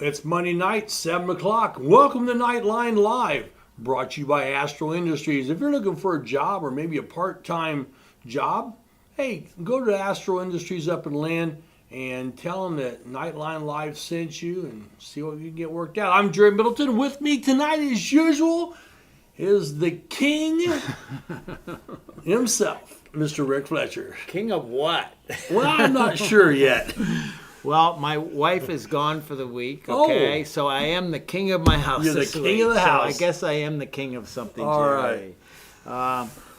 It's Monday night, 7 o'clock. Welcome to Knightline Live, brought to you by Astro Industries. If you're looking for a job or maybe a part-time job, hey, go to Astro Industries up in Lynn and tell them that Knightline Live sent you and see what you can get worked out. I'm Jerry Middleton. With me tonight, as usual, is the king himself, Mr. Rick Fletcher. King of what? Well, I'm not sure yet. Well, my wife is gone for the week, okay? So I am the king of my house. You're the this king week. of the house. So I guess I am the king of something, All Jerry.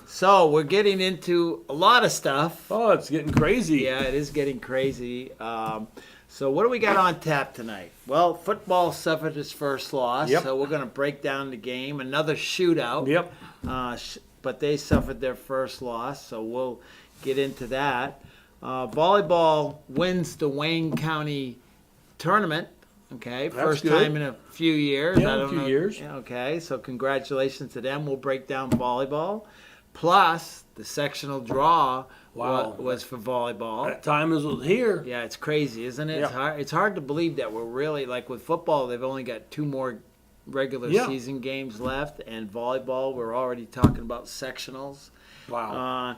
So we're getting into a lot of stuff. Oh, it's getting crazy. Yeah, it is getting crazy. So what do we got on tap tonight? Well, football suffered its first loss, so we're going to break down the game. Another shootout. Yep. But they suffered their first loss, so we'll get into that. Volleyball wins the Wayne County tournament. Okay, first good. time in a few years. Yeah, I don't a few know. years. Yeah, okay, so congratulations to them. We'll break down volleyball. Plus, the sectional draw was for volleyball. That time is here. Yeah, it's crazy, isn't it? Yeah. It's hard to believe that we're really, like with football, they've only got 2 more regular season games left, and volleyball, we're already talking about sectionals. Wow.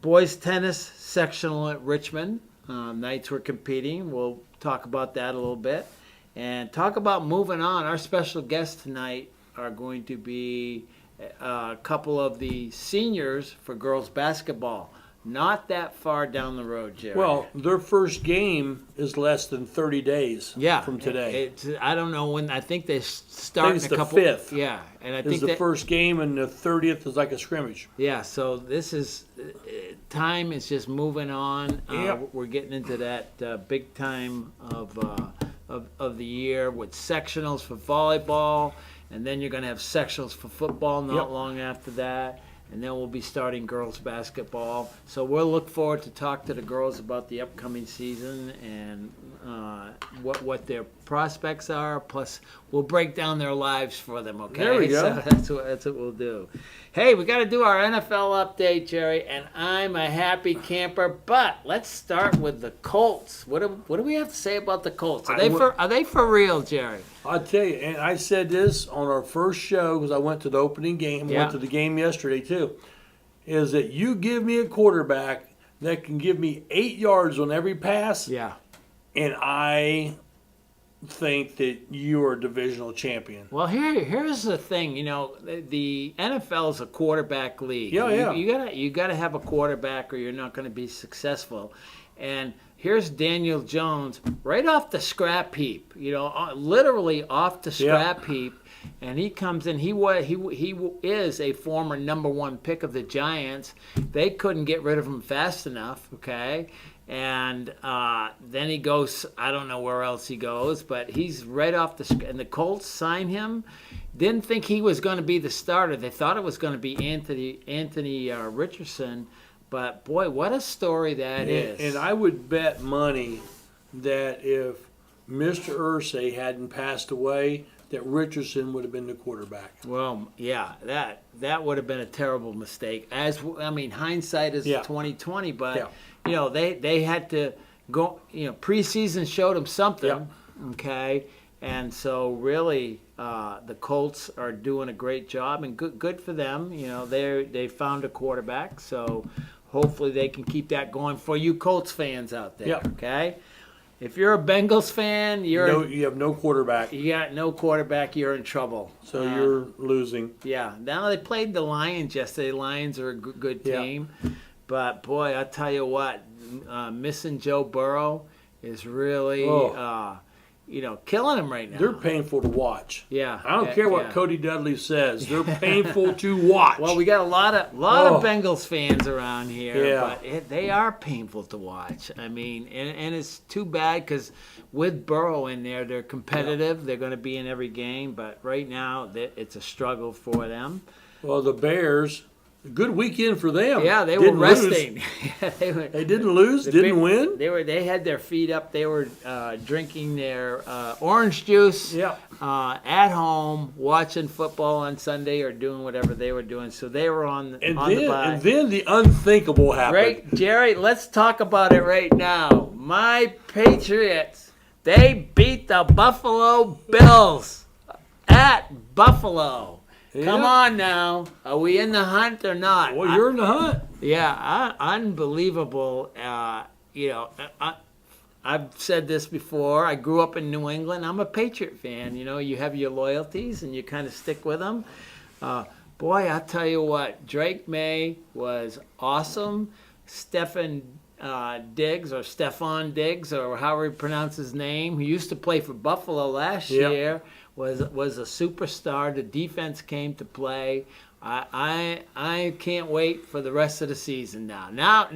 Boys tennis sectional at Richmond. Knights were competing. We'll talk about that a little bit. And talk about moving on. Our special guests tonight are going to be a couple of the seniors for girls basketball. Not that far down the road, Jerry. Well, their first game is less than 30 days from today. I don't know when. I think they start I think it's in a couple. the 5th. Yeah, and I This think is the first game, and the 30th is like a scrimmage. Yeah, so this is time is just moving on. We're getting into that big time of the year with sectionals for volleyball, and then you're going to have sectionals for football not long after that. And then we'll be starting girls basketball. So we'll look forward to talk to the girls about the upcoming season and what their prospects are. Plus, we'll break down their lives for them, okay? There we go. So that's what we'll do. Hey, we got to do our NFL update, Jerry, and I'm a happy camper. But let's start with the Colts. What do we have to say about the Colts? Are they for real, Jerry? I'll tell you, and I said this on our first show because I went to the opening game, went to the game yesterday too, is that you give me a quarterback that can give me 8 yards on every pass, and I think that you are a divisional champion. Well, here's the thing. You know, the NFL is a quarterback league. You gotta have a quarterback, or you're not going to be successful. And here's Daniel Jones right off the scrap heap. You know, literally off the scrap heap. And he comes in. He is a former number 1 pick of the Giants. They couldn't get rid of him fast enough. Okay. And then he goes, I don't know where else he goes, but he's right off and the Colts signed him. Didn't think he was going to be the starter. They thought it was going to be Anthony Richardson, but boy, what a story that is. And I would bet money that if Mr. Irsay hadn't passed away, that Richardson would have been the quarterback. Well, yeah, that would have been a terrible mistake. Hindsight is 2020, but you know, they had to go. You know, preseason showed them something. Okay, and so really, the Colts are doing a great job, and good for them. You know, they found a quarterback, so hopefully they can keep that going for you Colts fans out there. Okay. If you're a Bengals fan, you have no quarterback. You got no quarterback, you're in trouble. So you're losing. Yeah. Now they played the Lions yesterday. Lions are a good team. But, boy, I tell you what, missing Joe Burrow is really, killing him right now. They're painful to watch. Yeah. I don't care what Cody Dudley says. They're painful to watch. Well, we got a lot of Bengals fans around here, but they are painful to watch. I mean, and it's too bad because with Burrow in there, they're competitive. They're going to be in every game, but right now it's a struggle for them. Well, the Bears, good weekend for them. Yeah, they were resting. They didn't lose, didn't win. They had their feet up. They were drinking their orange juice at home, watching football on Sunday or doing whatever they were doing. So they were on the bye. And then the unthinkable happened. Right, Jerry, let's talk about it right now. My Patriots They beat the Buffalo Bills at Buffalo. Yeah. Come on now. Are we in the hunt or not? Well, you're in the hunt. Yeah, unbelievable. I've said this before. I grew up in New England. I'm a Patriot fan. You have your loyalties and you kind of stick with them. Boy, I'll tell you what. Drake May was awesome. Stefan Diggs or however you pronounce his name, who used to play for Buffalo last year, was a superstar. The defense came to play. I can't wait for the rest of the season now. Now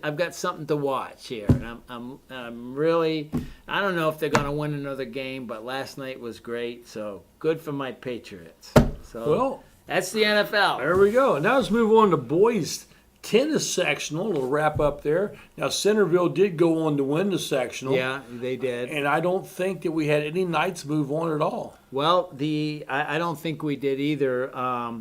I've got something to watch here, and I'm really, I don't know if they're going to win another game, but last night was great. So good for my Patriots. So that's the NFL. There we go. Now let's move on to boys tennis sectional. We'll wrap up there. Now Centerville did go on to win the sectional. Yeah, they did. And I don't think that we had any Knights move on at all. Well, I don't think we did either.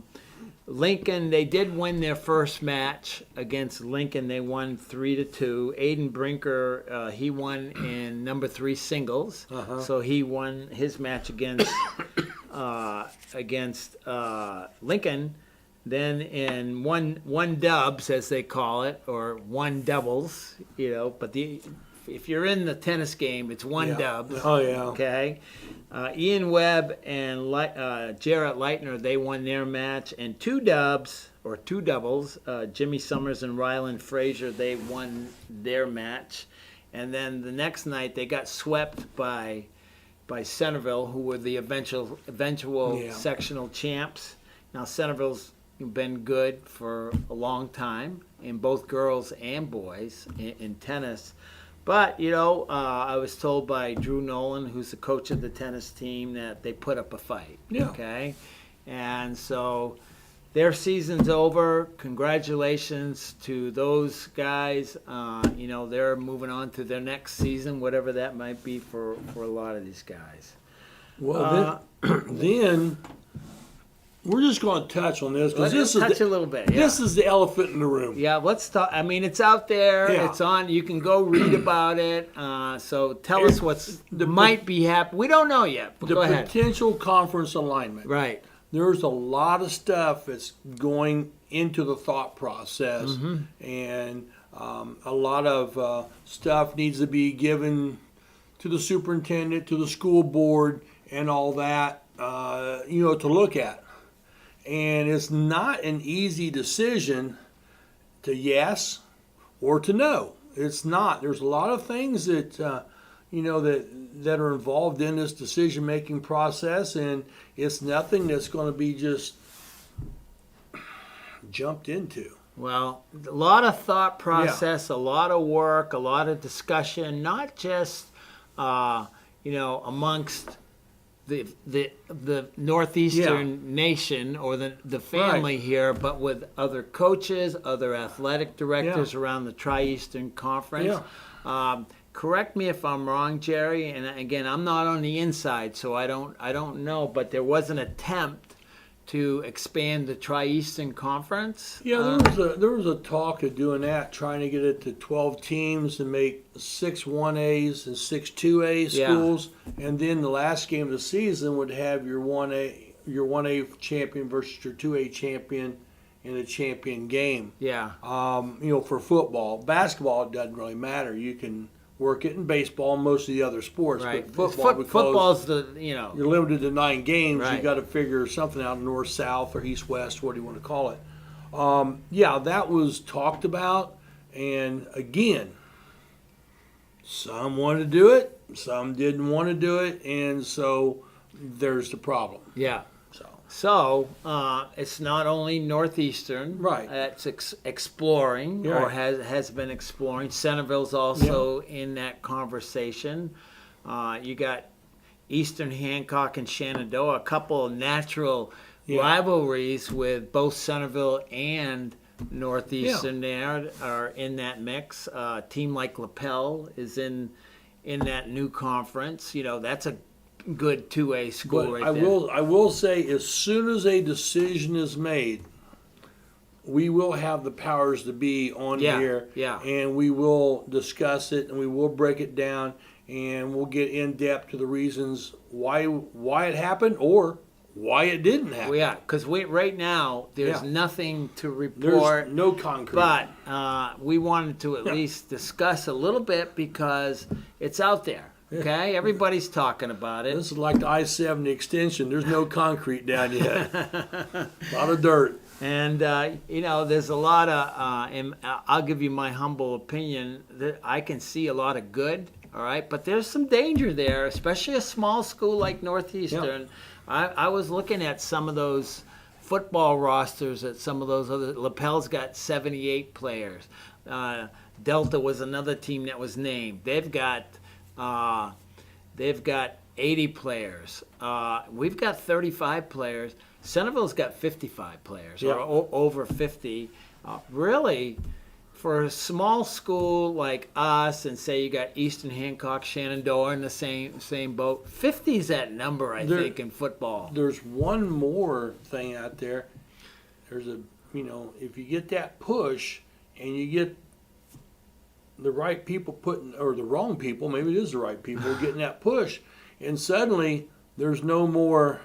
Lincoln, they did win their first match against Lincoln. They won 3-2. Aiden Brinker, he won in number 3 singles. So he won his match against Lincoln. Then in one dubs, as they call it, or one doubles, but if you're in the tennis game, it's one dubs. Oh, yeah. Okay. Ian Webb and Jarrett Leitner, they won their match. And two doubles, Jimmy Summers and Ryland Frazier, they won their match. And then the next night, they got swept by Centerville, who were the eventual sectional champs. Now, Centerville's been good for a long time in both girls and boys in tennis. But, I was told by Drew Nolan, who's the coach of the tennis team, that they put up a fight. Yeah. Okay? And so their season's over. Congratulations to those guys. They're moving on to their next season, whatever that might be for a lot of these guys. Well, then we're just going to touch on this because Let's touch a little bit. Yeah. This is the elephant in the room. Yeah, let's talk. I mean, it's out there. Yeah. It's on. You can go read about it. So tell us what's might be happening. We don't know yet. But go ahead. Potential conference alignment. Right. There's a lot of stuff that's going into the thought process, and a lot of stuff needs to be given to the superintendent, to the school board, and all that, to look at. And it's not an easy decision to yes or to no. It's not. There's a lot of things that that are involved in this decision-making process, and it's nothing that's going to be just jumped into. Well, a lot of thought process, a lot of work, a lot of discussion, not just amongst the Northeastern nation or the family here, but with other coaches, other athletic directors around the Tri-Eastern Conference. Yeah. Correct me if I'm wrong, Jerry. And again, I'm not on the inside, so I don't know. But there was an attempt to expand the Tri-Eastern Conference. Yeah, there was a talk of doing that, trying to get it to 12 teams and make 6 1As and 6 2A schools, and then the last game of the season would have your 1A champion versus your 2A champion in a champion game. Yeah. For football, basketball, it doesn't really matter. You can work it in baseball and most of the other sports. Right. But football's you're limited to 9 games. Right. You got to figure something out, north, south, or east, west. What do you want to call it? That was talked about, and again, some wanted to do it, some didn't want to do it, and so there's the problem. Yeah. So it's not only Northeastern that's exploring or has been exploring. Centerville's also in that conversation. You got Eastern Hancock and Shenandoah, a couple of natural rivalries with both Centerville and Northeastern there are in that mix. A team like LaPel is in that new conference. That's a good 2A school but right there. I will say, as soon as a decision is made, we will have the powers to be on here, and we will discuss it, and we will break it down, and we'll get in depth to the reasons why it happened or why it didn't happen. Well, yeah, because right now there's nothing to report. There's no concrete. But we wanted to at least discuss a little bit because it's out there. Okay, everybody's talking about it. This is like the I-70 extension. There's no concrete down yet. A lot of dirt. And, there's a lot of, and I'll give you my humble opinion, that I can see a lot of good, all right? But there's some danger there, especially a small school like Northeastern. Yep. I was looking at some of those football rosters at some of those other, Lapel's got 78 players. Delta was another team that was named. They've got 80 players. We've got 35 players. Centerville's got 55 players, or over 50. Really, for a small school like us, and say you got Eastern Hancock, Shenandoah in the same boat, 50 is that number, I think, in football. There's one more thing out there. There's if you get that push and you get the right people or the wrong people, maybe it is the right people, getting that push, and suddenly there's no more,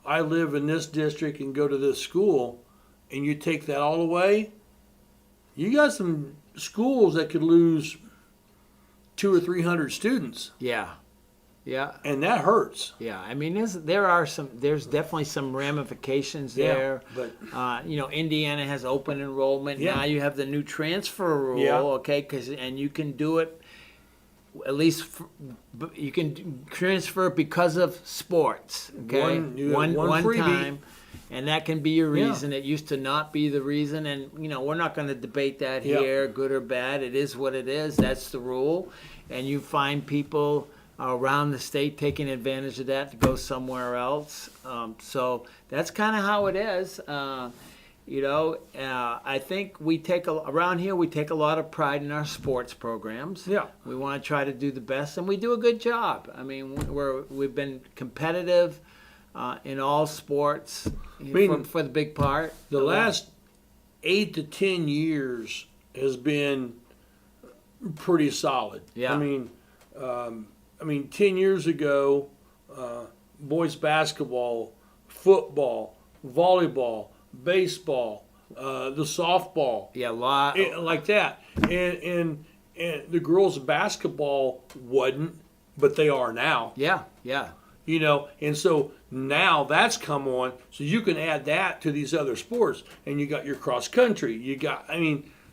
I live in this district and go to this school, and you take that all away, you got some schools that could lose 200 or 300 students. Yeah. And that hurts. Yeah, I mean, there's definitely some ramifications there. But Indiana has open enrollment. Yeah. Now you have the new transfer rule, okay, and you can do it, at least you can transfer because of sports, okay? One time, and that can be your reason. It used to not be the reason, and we're not going to debate that here, good or bad. It is what it is. That's the rule, and you find people around the state taking advantage of that to go somewhere else. So that's kind of how it is. I think around here we take a lot of pride in our sports programs. Yeah, we want to try to do the best, and we do a good job. I mean, we've been competitive in all sports for the big part. The last 8 to 10 years has been pretty solid. Yeah, I mean, 10 years ago, boys basketball, football, volleyball, baseball, the softball. Yeah, a lot. Like that. And the girls' basketball wasn't, but they are now. Yeah. And so now that's come on, so you can add that to these other sports, and you got your cross country. You got,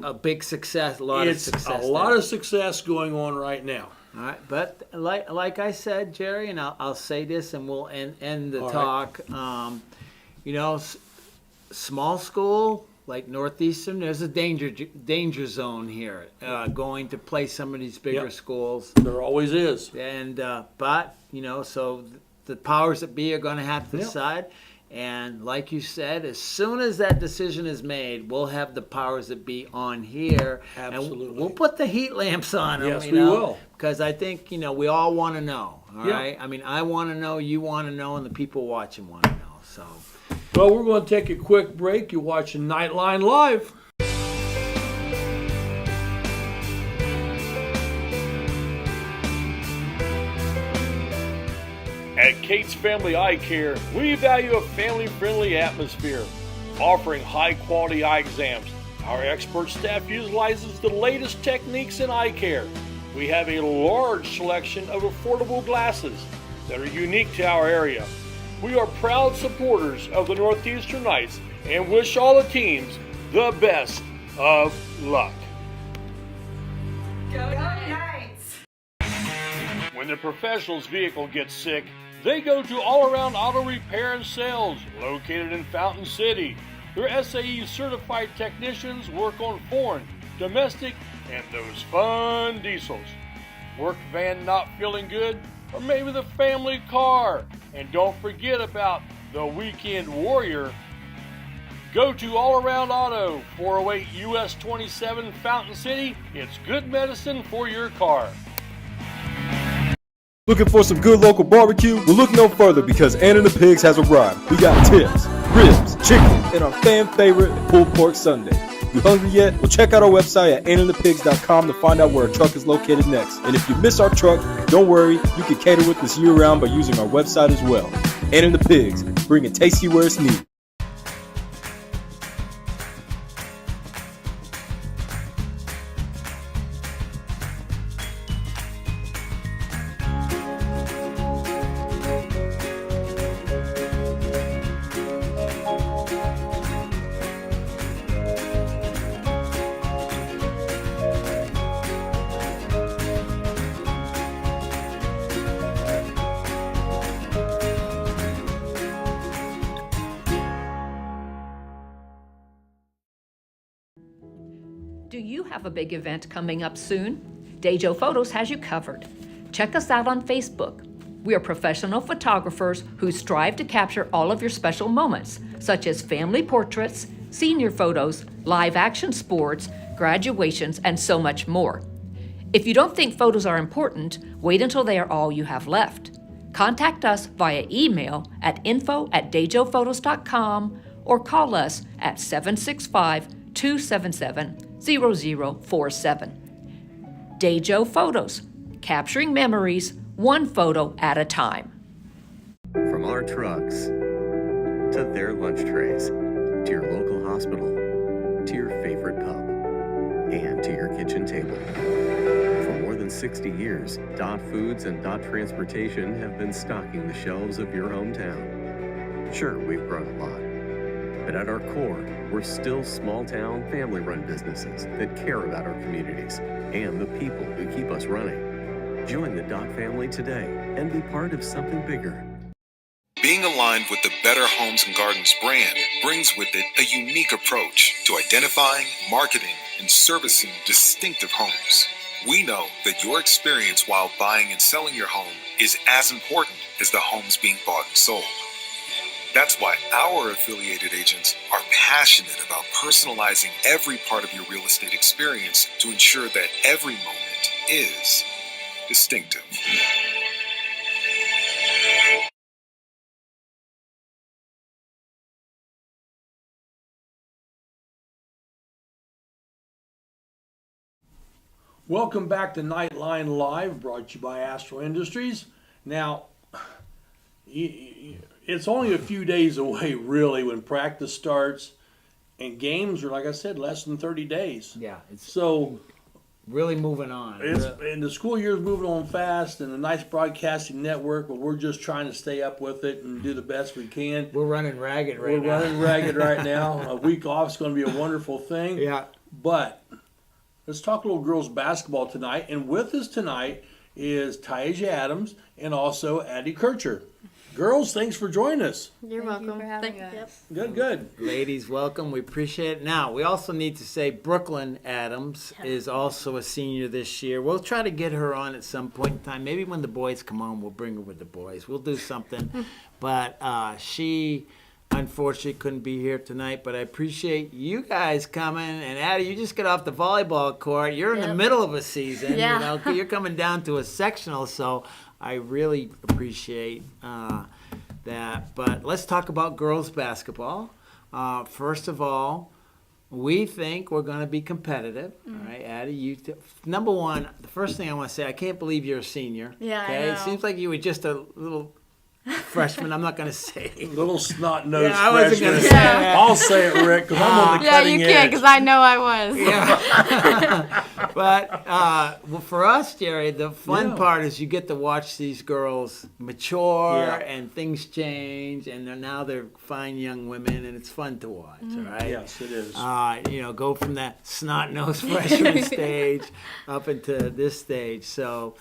a big success, a lot of success going on right now. All right, but like I said, Jerry, and I'll say this, and we'll end the talk. Right. Small school like Northeastern, there's a danger zone here. Going to play some of these bigger schools, there always is. And but so the powers that be are going to have to decide. And like you said, as soon as that decision is made, we'll have the powers that be on here. Absolutely. And we'll put the heat lamps on them. Yes, we will. Because I think, we all want to know. All right? I mean, I want to know, you want to know, and the people watching want to know. So, well, we're going to take a quick break. You're watching Knightline Live. At Kate's Family Eye Care, we value a family-friendly atmosphere, offering high-quality eye exams. Our expert staff utilizes the latest techniques in eye care. We have a large selection of affordable glasses that are unique to our area. We are proud supporters of the Northeastern Knights and wish all the teams the best of luck. Go Knights! When the professional's vehicle gets sick, they go to All Around Auto Repair and Sales, located in Fountain City. Their SAE certified technicians work on foreign, domestic, and those fun diesels. Work van not feeling good? Or maybe the family car? And don't forget about the weekend warrior. Go to All Around Auto, 408 US 27 Fountain City. It's good medicine for your car. Looking for some good local barbecue? Well, look no further because Ann and the Pigs has arrived. We got tips, ribs, chicken, and our fan favorite pulled pork sundae. You hungry yet? Well, check out our website at ain'tandthepigs.com to find out where our truck is located next. And if you miss our truck, don't worry, you can cater with us year-round by using our website as well. Ain't and the Pigs, bringing tasty where it's needed. Do you have a big event coming up soon? Dejo Photos has you covered. Check us out on Facebook. We are professional photographers who strive to capture all of your special moments, such as family portraits, senior photos, live action sports, graduations, and so much more. If you don't think photos are important, wait until they are all you have left. Contact us via email at info@dejophotos.com or call us at 765-277-0047. Dejo Photos, capturing memories one photo at a time. From our trucks to their lunch trays, to your local hospital, to your favorite pub, and to your kitchen table. For more than 60 years, Dot Foods and Dot Transportation have been stocking the shelves of your hometown. Sure, we've grown a lot, but at our core, we're still small-town, family-run businesses that care about our communities and the people who keep us running. Join the Dot family today and be part of something bigger. Being aligned with the Better Homes and Gardens brand brings with it a unique approach to identifying, marketing, and servicing distinctive homes. We know that your experience while buying and selling your home is as important as the homes being bought and sold. That's why our affiliated agents are passionate about personalizing every part of your real estate experience to ensure that every moment is distinctive. Welcome back to Knightline Live, brought to you by Astro Industries. Now, it's only a few days away, really, when practice starts, and games are, like I said, less than 30 days. Yeah, it's So really moving on. and the school year's moving on fast, and a nice broadcasting network, but we're just trying to stay up with it and do the best we can. We're running ragged right now. We're running ragged right now. A week off is going to be a wonderful thing. Yeah. But let's talk a little girls basketball tonight. And with us tonight is Taisha Adams and also Addie Kircher. Girls, thanks for joining us. You're welcome. Thank you for having us. Good, good. Ladies, welcome. We appreciate it. Now, we also need to say Brooklyn Adams is also a senior this year. We'll try to get her on at some point in time. Maybe when the boys come home, we'll bring her with the boys. We'll do something. But she unfortunately couldn't be here tonight, but I appreciate you guys coming. And Addie, you just got off the volleyball court. You're in the middle of a season. Yeah. You know, you're coming down to a sectional, so I really appreciate that. But let's talk about girls basketball. First of all, we think we're going to be competitive. All right, Addie, number one, the first thing I want to say, I can't believe you're a senior. Yeah, I okay? know. It seems like you were just a little freshman. I'm not going to say. Little snot-nosed Yeah, I wasn't freshman. gonna say that. I'll say it, Rick, because I'm on the Yeah, cutting you edge. can't, because I know I was. Yeah. But well, for us, Jerry, the fun Yeah. part is you get to watch these girls mature Yeah. and things change, and now they're fine young women, and it's fun to watch. All right. Yes, it is. Go from that snot-nosed freshman stage up into this stage. So,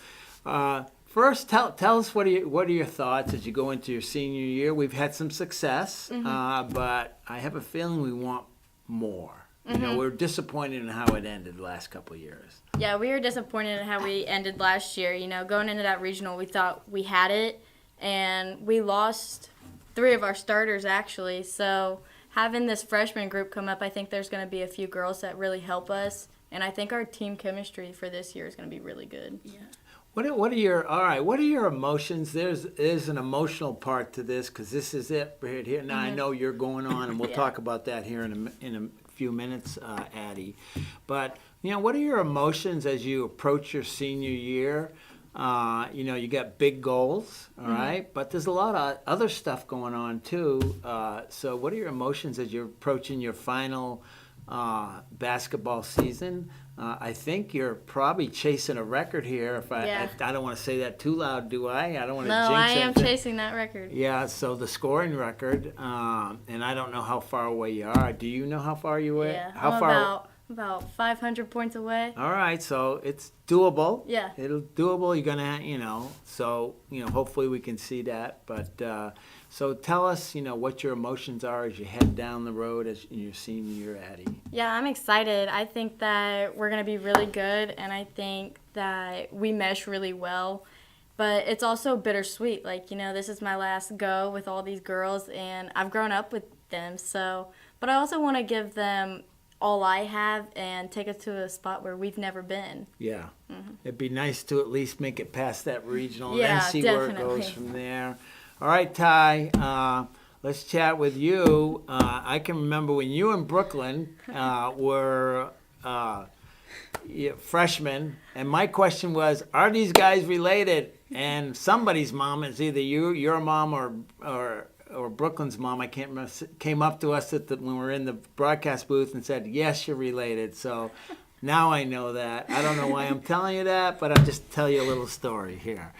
first, tell us what are your thoughts as you go into your senior year? We've had some success, but I have a feeling we want more. You know, we're disappointed in how it ended the last couple of years. Yeah, we were disappointed in how we ended last year. You know, going into that regional, we thought we had it, and we lost 3 of our starters, actually. So having this freshman group come up, I think there's going to be a few girls that really help us, and I think our team chemistry for this year is going to be really good. Yeah. What are your emotions? There's an emotional part to this because this is it right here. Now I know you're going on, and we'll talk about that here in a few minutes, Addie. But, what are your emotions as you approach your senior year? You got big goals, all right? But there's a lot of other stuff going on, too. So what are your emotions as you're approaching your final basketball season? I think you're probably chasing a record here. I don't want to say that too loud, do I? I don't want to jinx No, I am anything. chasing that record. Yeah, so the scoring record, and I don't know how far away you are. Do you know how far you are? Yeah, How I'm far? about 500 points away. All right, so it's doable. Yeah. It'll doable. You're gonna, so hopefully we can see that. But so tell us, what your emotions are as you head down the road as in your senior year, Addie. Yeah, I'm excited. I think that we're gonna be really good, and I think that we mesh really well. But it's also bittersweet. Like, this is my last go with all these girls, and I've grown up with them. So, but I also want to give them all I have and take us to a spot where we've never been. Yeah. It'd be nice to at least make it past that regional and Yeah, then see where it definitely. goes from there. All right, Ty, let's chat with you. I can remember when you and Brooklyn were freshmen, and my question was, are these guys related? And somebody's mom, is either your mom, or Brooklyn's mom, I can't remember, came up to us when we were in the broadcast booth and said, yes, you're related. So now I know that. I don't know why I'm telling you that, but I'll just tell you a little story here.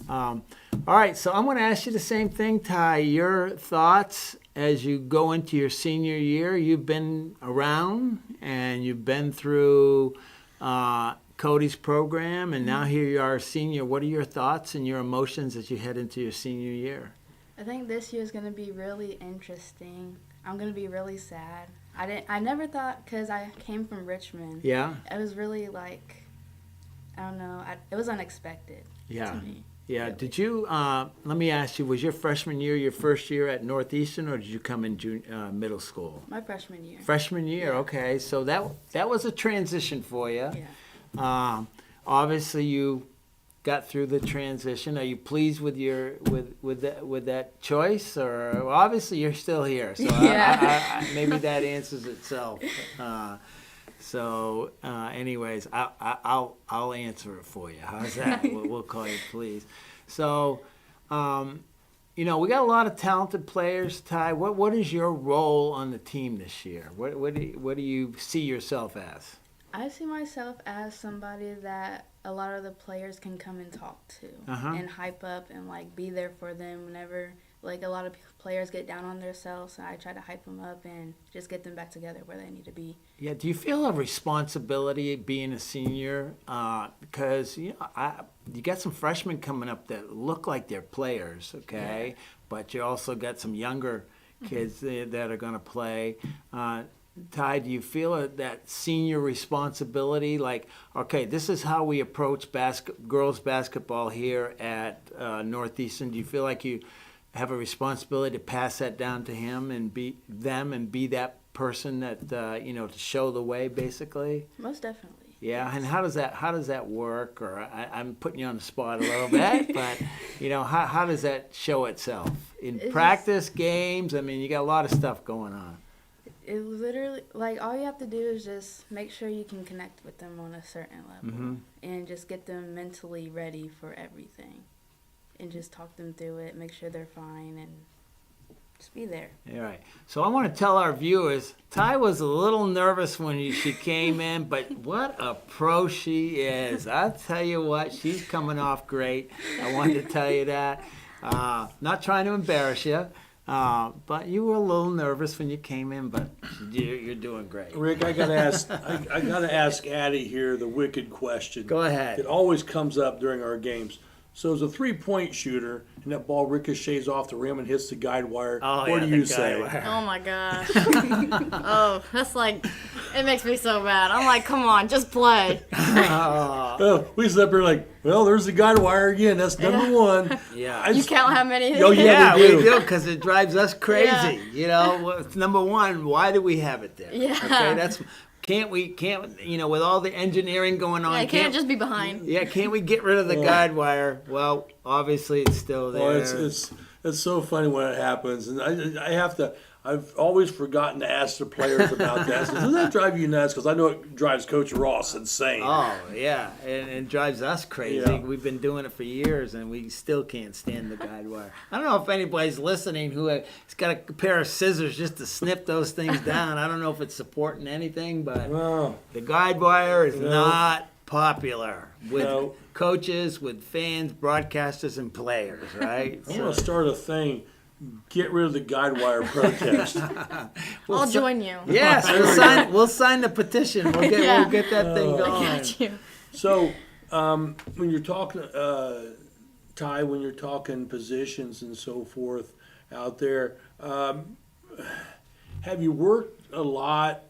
All right, so I'm going to ask you the same thing, Ty. Your thoughts as you go into your senior year. You've been around, and you've been through Cody's program, and now here you are a senior. What are your thoughts and your emotions as you head into your senior year? I think this year is going to be really interesting. I'm going to be really sad. I never thought, because I came from Richmond. Yeah? It was really I don't know, it was unexpected to me. Yeah. Really. Did you, let me ask you, was your freshman year your first year at Northeastern, or did you come in middle school? My freshman year. Freshman year, Yeah. okay. So that was a transition for you. Yeah. Obviously, you got through the transition. Are you pleased with with that choice, or obviously you're still here? So Yeah. maybe that answers itself. Anyways, I'll answer it for you. How's that? We'll call you please. So, we got a lot of talented players. Ty, what is your role on the team this year? What do you see yourself as? I see myself as somebody that a lot of the players can come and talk to and hype up and be there for them whenever a lot of players get down on themselves, and I try to hype them up and just get them back together where they need to be. Yeah, do you feel a responsibility being a senior? Because you got some freshmen coming up that look like they're players, okay? Yeah. But you also got some younger kids that are going to play. Ty, do you feel that senior responsibility? Okay, this is how we approach girls basketball here at Northeastern. Do you feel like you have a responsibility to pass that down to him and be that person that to show the way, basically? Most definitely. Yeah, and how does that work? Or I'm putting you on the spot a little bit, but how does that show itself in practice, games? I mean, you got a lot of stuff going on. It literally, all you have to do is just make sure you can connect with them on a certain level and just get them mentally ready for everything and just talk them through it, make sure they're fine, and just be there. All right. So I want to tell our viewers, Ty was a little nervous when she came in, but what a pro she is. I'll tell you what, she's coming off great. I wanted to tell you that. Not trying to embarrass you. But you were a little nervous when you came in, but you're doing great. Rick, I gotta ask Addie here the wicked question. Go ahead. It always comes up during our games. So as a 3-point shooter, and that ball ricochets off the rim and hits the guide wire, what do you say? Oh my gosh. Oh, that's it makes me so bad. I'm like, come on, just play. We sit up here there's the guide wire again. That's number one. Yeah. You count how many it is? Oh, yeah, we do, because it drives us crazy. Yeah. Number one, why do we have it there? Yeah. Okay, can't with all the engineering going on. Yeah, it can't just be behind. Yeah, can't we get rid of the guide wire? Well, obviously it's still there. Well, it's so funny when it happens, and I I've always forgotten to ask the players about that. So doesn't that drive you nuts? Because I know it drives Coach Ross insane. Oh, yeah, and it drives us crazy. Yeah. We've been doing it for years, and we still can't stand the guide wire. I don't know if anybody's listening who has got a pair of scissors just to snip those things down. I don't know if it's supporting anything, but the guide wire is not popular with coaches, with fans, broadcasters, and players, right? I'm going to start a thing. Get rid of the guide wire protest. I'll join you. Yes, we'll sign the petition. We'll get that thing going. I got you. So, when you're talking, Ty, when you're talking positions and so forth out there, have you worked a lot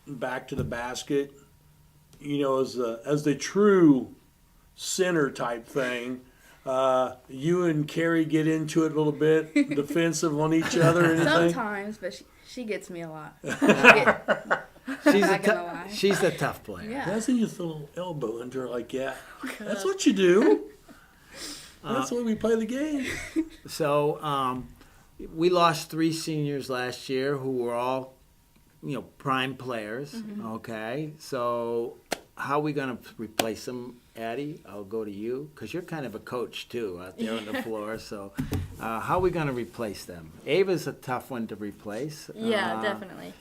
back to the basket? You know, as the true center type thing. You and Carrie get into it a little bit, defensive on each other or anything? Sometimes, but she gets me a lot. She's a tough player. Yeah. Doesn't you throw a little elbow into her like, yeah, that's what you do. That's the way we play the game. So we lost 3 seniors last year who were all, prime players. Mm-hmm. Okay, so how are we going to replace them? Addie, I'll go to you because you're kind of a coach too out there on the floor. So how are we going to replace them? Ava's a tough one to replace. Yeah, definitely.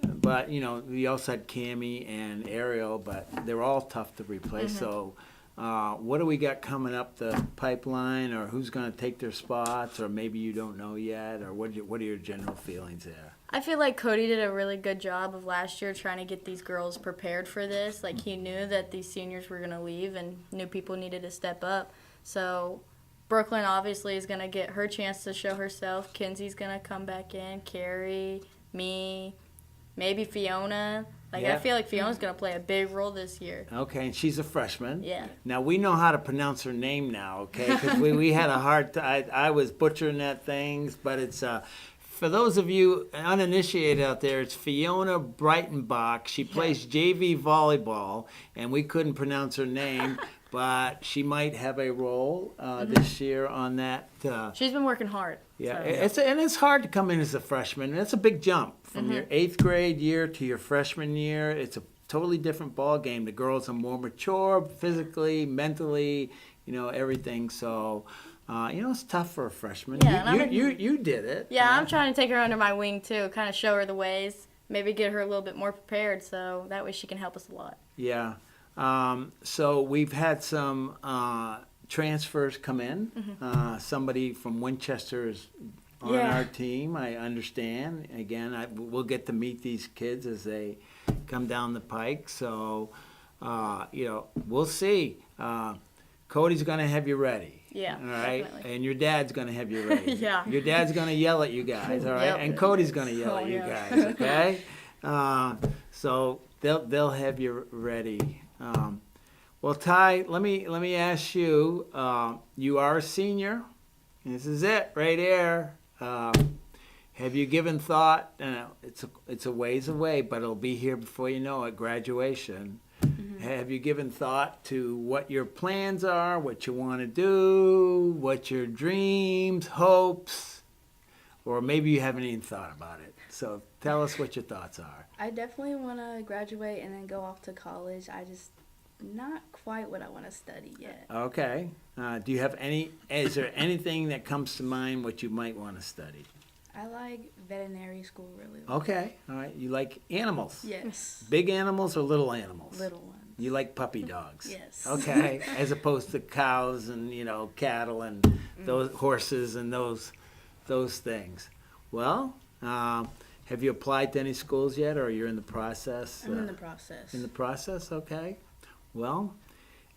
But, we also had Cammie and Ariel, but they're all tough to replace. Mm-hmm. So what do we got coming up the pipeline, or who's going to take their spots, or maybe you don't know yet, or what are your general feelings there? I feel like Cody did a really good job of last year trying to get these girls prepared for this. Like, he knew that these seniors were going to leave and knew people needed to step up. So Brooklyn obviously is going to get her chance to show herself. Kenzie's going to come back in. Carrie, me, maybe Fiona. I feel like Fiona's going to play a big role this year. Okay, and she's a freshman. Yeah. Now, we know how to pronounce her name now, okay? Because we had a hard time. I was butchering that thing, but it's... For those of you uninitiated out there, it's Fiona Breitenbach. She plays JV volleyball, and we couldn't pronounce her name, but she might have a role this year on that. She's been working hard. Yeah, so. It's hard to come in as a freshman. That's a big jump from your 8th grade year to your freshman year. It's a totally different ball game. The girls are more mature physically, mentally, everything. So... it's tough for a freshman. Yeah, you did it. Yeah, I'm trying to take her under my wing, too, kind of show her the ways, maybe get her a little bit more prepared, so that way she can help us a lot. Yeah. So we've had some transfers come in. Mm-hmm. Somebody from Winchester is on our team, I understand. Again, we'll get to meet these kids as they come down the pike, so, we'll see. Cody's going to have you ready. Yeah, all right, definitely. And your dad's gonna have you ready. Yeah. Your dad's gonna yell at you guys, all right, Yep. and Cody's gonna yell at you guys, okay? So they'll have you ready. Well, Ty, let me ask you. You are a senior. This is it right here. Have you given thought? It's a ways away, but it'll be here before you know it. Graduation. Have you given thought to what your plans are, what you want to do, what your dreams, hopes, or maybe you haven't even thought about it? So tell us what your thoughts are. I definitely want to graduate and then go off to college. I just not quite what I want to study yet. Okay. Do you have is there anything that comes to mind what you might want to study? I like veterinary school really well. Okay. All right. You like animals? Yes. Big animals or little animals? Little ones. You like puppy dogs? Yes. Okay. As opposed to cows and, cattle and those horses and those things. Well, have you applied to any schools yet, or you're in the process? I'm in the process. In the process? Okay. Well,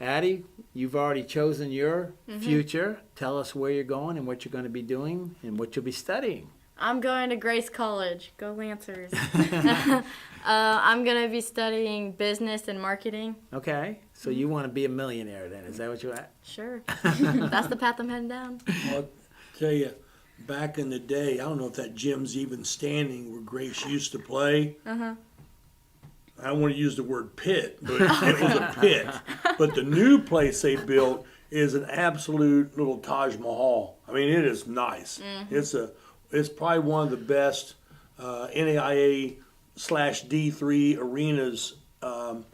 Addie, you've already chosen your future. Tell us where you're going and what you're going to be doing and what you'll be studying. I'm going to Grace College. Go Lancers. I'm going to be studying business and marketing. Okay. So you want to be a millionaire then. Is that what you're at? Sure. That's the path I'm heading down. Well, I'll tell you, back in the day, I don't know if that gym's even standing where Grace used to play. I don't want to use the word pit, but it was a pit. But the new place they built is an absolute little Taj Mahal. I mean, it is nice. It's probably one of the best NAIA/D3 arenas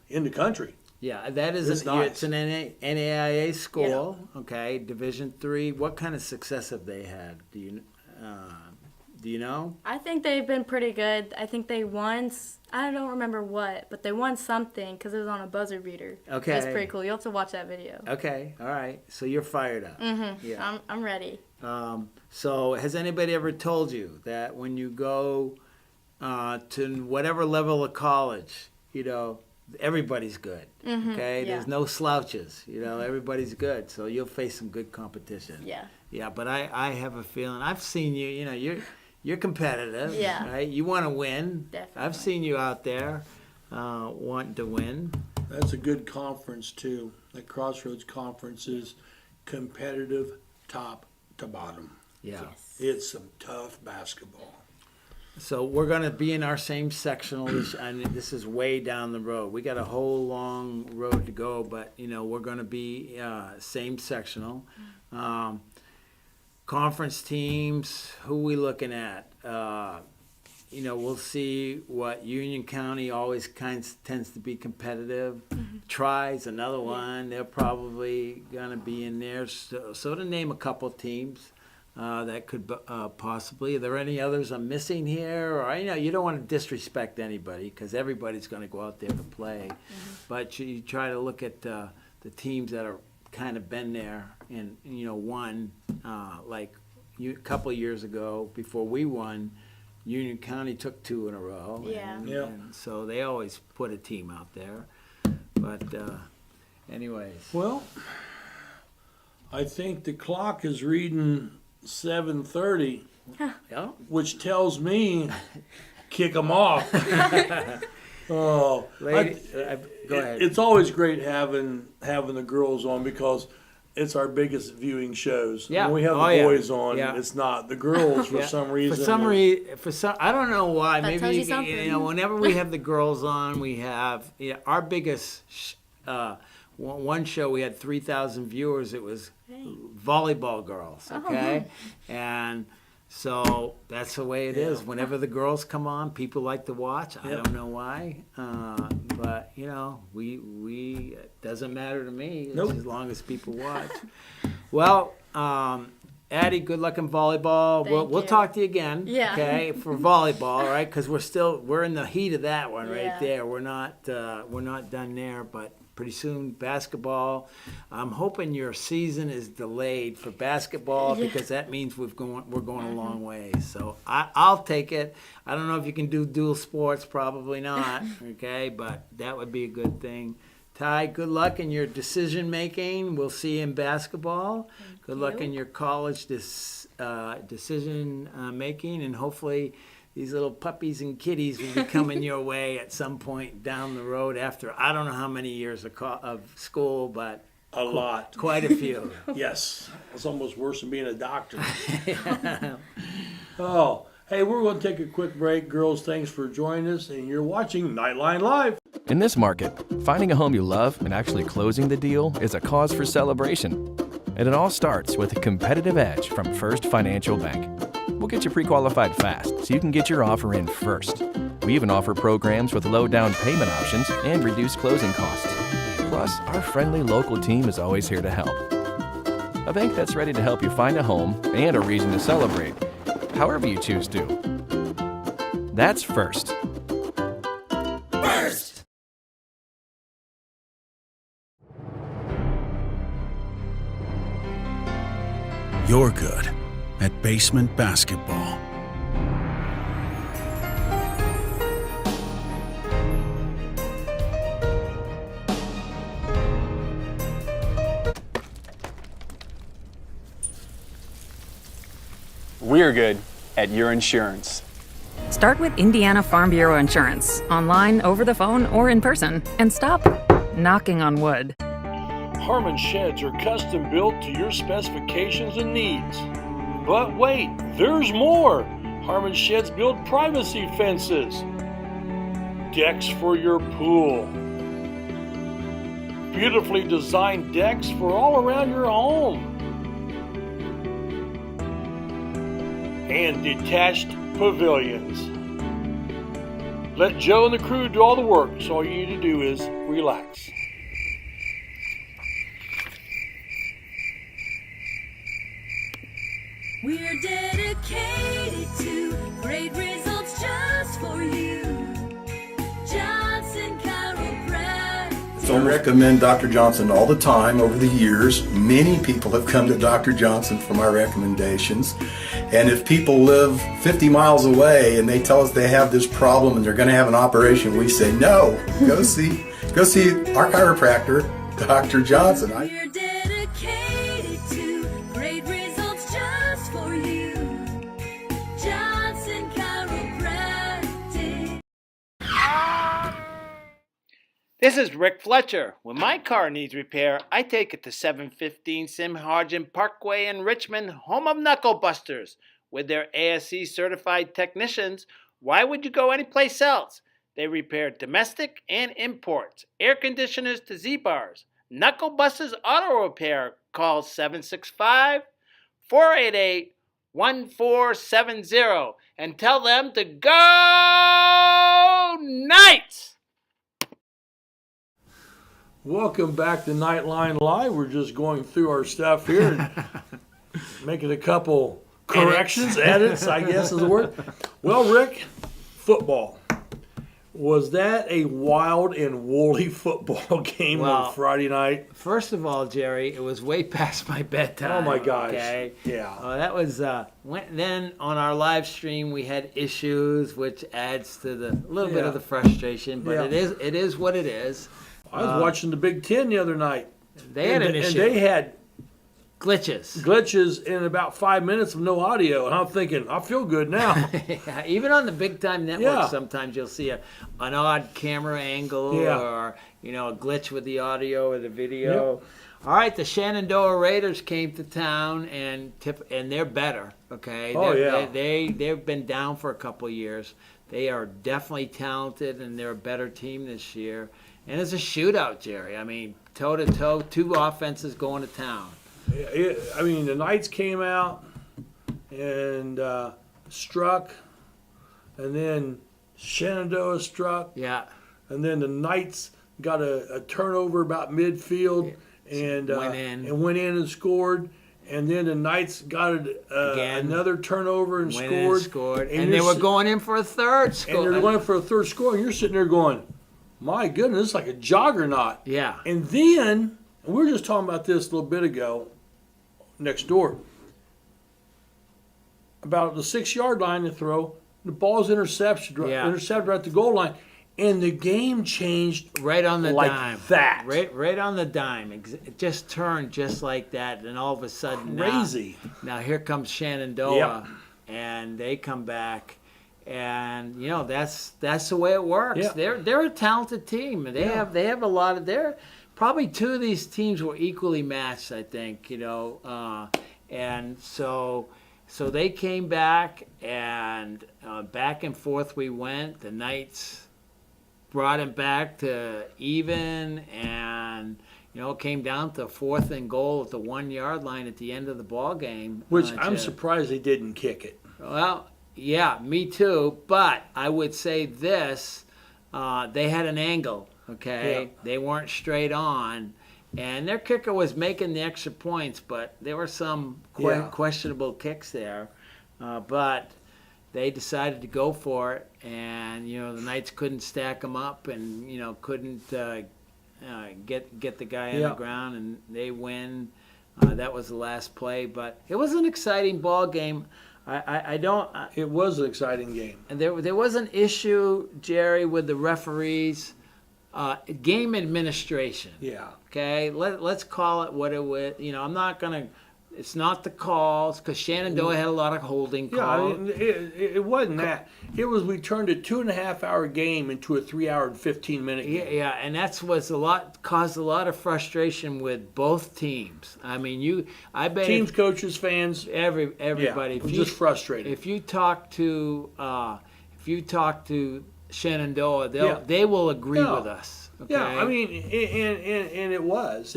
in the country. Yeah, that is It's nice. It's an NAIA school. Okay, Division III. What kind of success have they had? Do you know? I think they've been pretty good. I think they won. I don't remember what, but they won something because it was on a buzzer beater. Okay, that's pretty cool. You'll have to watch that video. Okay, all right. So you're fired up. Mm-hmm. Yeah. I'm ready. So has anybody ever told you that when you go to whatever level of college, everybody's good. Mm-hmm. Okay, Yeah. there's no slouches. Everybody's good. So you'll face some good competition. Yeah. Yeah, but I have a feeling. I've seen you. You're competitive. Yeah. Right. You want to win. Definitely. I've seen you out there wanting to win. That's a good conference too. That Crossroads Conference is competitive top to bottom. Yeah. It's some tough basketball. So we're going to be in our same sectional, and this is way down the road. We got a whole long road to go, but we're going to be same sectional. Conference teams, who we looking at? We'll see what Union County always tends to be competitive. Try's another one. They're probably going to be in there. So to name a couple teams. That could possibly. Are there any others I'm missing here? Or you don't want to disrespect anybody because everybody's going to go out there to play. Mm-hmm. But you try to look at the teams that are kind of been there and won. Like a couple of years ago, before we won, Union County took 2 in a row. Yeah. And so they always put a team out there. But anyways. Well, I think the clock is reading 7:30, Yeah. which tells me kick them off. Oh, Go ahead. It's always great having the girls on because it's our biggest viewing shows. Yeah. When we have Oh, the yeah. boys on, Yeah. it's not the girls for some reason. For some, I don't know why. That Maybe tells you something. whenever we have the girls on, we have our biggest. One show we had 3,000 viewers. It was volleyball girls. Okay, and so that's the way it is. Whenever the girls come on, people like to watch. I don't know why, but we it doesn't matter to me as long as people watch. Well, Addie, good luck in volleyball. Thank We'll you. talk to you again. Yeah. Okay, for volleyball, right? Because we're in the heat of that one right Yeah. there. We're not done there, but pretty soon basketball. I'm hoping your season is delayed for basketball because that means we're going a long way. So I'll take it. I don't know if you can do dual sports, probably not. Okay, but that would be a good thing. Ty, good luck in your decision making. We'll see you in basketball. Good luck in your college decision making, and hopefully these little puppies and kitties will be coming your way at some point down the road after I don't know how many years of school, but A lot. quite a few. Yes, it's almost worse than being a doctor. Oh, hey, we're going to take a quick break. Girls, thanks for joining us, and you're watching Knightline Live. In this market, finding a home you love and actually closing the deal is a cause for celebration. And it all starts with a competitive edge from First Financial Bank. We'll get you pre-qualified fast so you can get your offer in first. We even offer programs with low down payment options and reduced closing costs. Plus, our friendly local team is always here to help. A bank that's ready to help you find a home and a reason to celebrate, however you choose to. That's First. First! You're good at basement basketball. We're good at your insurance. Start with Indiana Farm Bureau Insurance, online, over the phone, or in person, and stop knocking on wood. Harmon sheds are custom built to your specifications and needs. But wait, there's more! Harmon sheds build privacy fences, decks for your pool, beautifully designed decks for all around your home, and detached pavilions. Let Joe and the crew do all the work, so all you need to do is relax. We're dedicated to great results just for you. Johnson Chiropractic. So I recommend Dr. Johnson all the time over the years. Many people have come to Dr. Johnson for my recommendations. And if people live 50 miles away and they tell us they have this problem and they're going to have an operation, we say, no, go see our chiropractor, Dr. Johnson. We're dedicated to great results just for you. Johnson Chiropractic. This is Rick Fletcher. When my car needs repair, I take it to 715 Sim Hargen Parkway in Richmond, home of Knuckle Busters. With their ASE certified technicians, why would you go anyplace else? They repair domestic and imports, air conditioners to Z-bars. Knuckle Busters Auto Repair. Call 765-488-1470 and tell them to go Knights! Welcome back to Knightline Live. We're just going through our stuff here and making a couple corrections, edits, I guess is the word. Well, Rick, football. Was that a wild and woolly football game on Friday night? First of all, Jerry, it was way past my bedtime. Oh, my gosh. Okay? Yeah. That was, then on our live stream, we had issues, which adds to the little bit of the frustration, but it is what it is. I was watching the Big Ten the other night. They had an issue. And they had glitches in about 5 minutes of no audio, and I'm thinking, I feel good now. Yeah, even on the big time network, sometimes you'll see an odd camera angle or a glitch with the audio or the video. Yep. All right, the Shenandoah Raiders came to town and they're better. Okay, they've been down for a couple of years. They are definitely talented and they're a better team this year. And it's a shootout, Jerry. I mean, toe to toe, two offenses going to town. The Knights came out and struck, and then Shenandoah struck. Yeah. And then the Knights got a turnover about midfield and went in and scored. And then the Knights got another turnover and scored. And they were going in for a third score. And they're going for a third score, and you're sitting there going, my goodness, it's like a juggernaut. Yeah. And then, we were just talking about this a little bit ago, next door, about the 6-yard line to throw, the ball's intercepted at the goal line, and the game changed right on the dime. That. Right on the dime. It just turned just like that, and all of a sudden crazy. Now here comes Shenandoah, and they come back. And that's the way it works. Yeah. They're a talented team. They have a lot of probably two of these teams were equally matched, I think. And so they came back and back and forth we went. The Knights brought it back to even, and it came down to 4th and goal at the 1-yard line at the end of the ball game. Which I'm surprised they didn't kick it. Well. Yeah, me too. But I would say this: they had an angle. Okay, they weren't straight on, and their kicker was making the extra points. But there were some questionable kicks there. But they decided to go for it, and the Knights couldn't stack them up, and couldn't get the guy on the ground, and they win. That was the last play, but it was an exciting ball game. It was an exciting game. And there was an issue, Jerry, with the referees, game administration. Yeah. Okay, let's call it what it was. I'm not gonna. It's not the calls, because Shenandoah had a lot of holding calls. Yeah, it wasn't that. It was we turned a 2.5-hour game into a 3-hour and 15-minute game. Yeah, and that's caused a lot of frustration with both teams. I mean, I bet teams, coaches, fans, everybody. Yeah, just frustrated. If you talk to Shenandoah, they will agree with us. Okay? Yeah, I mean, and it was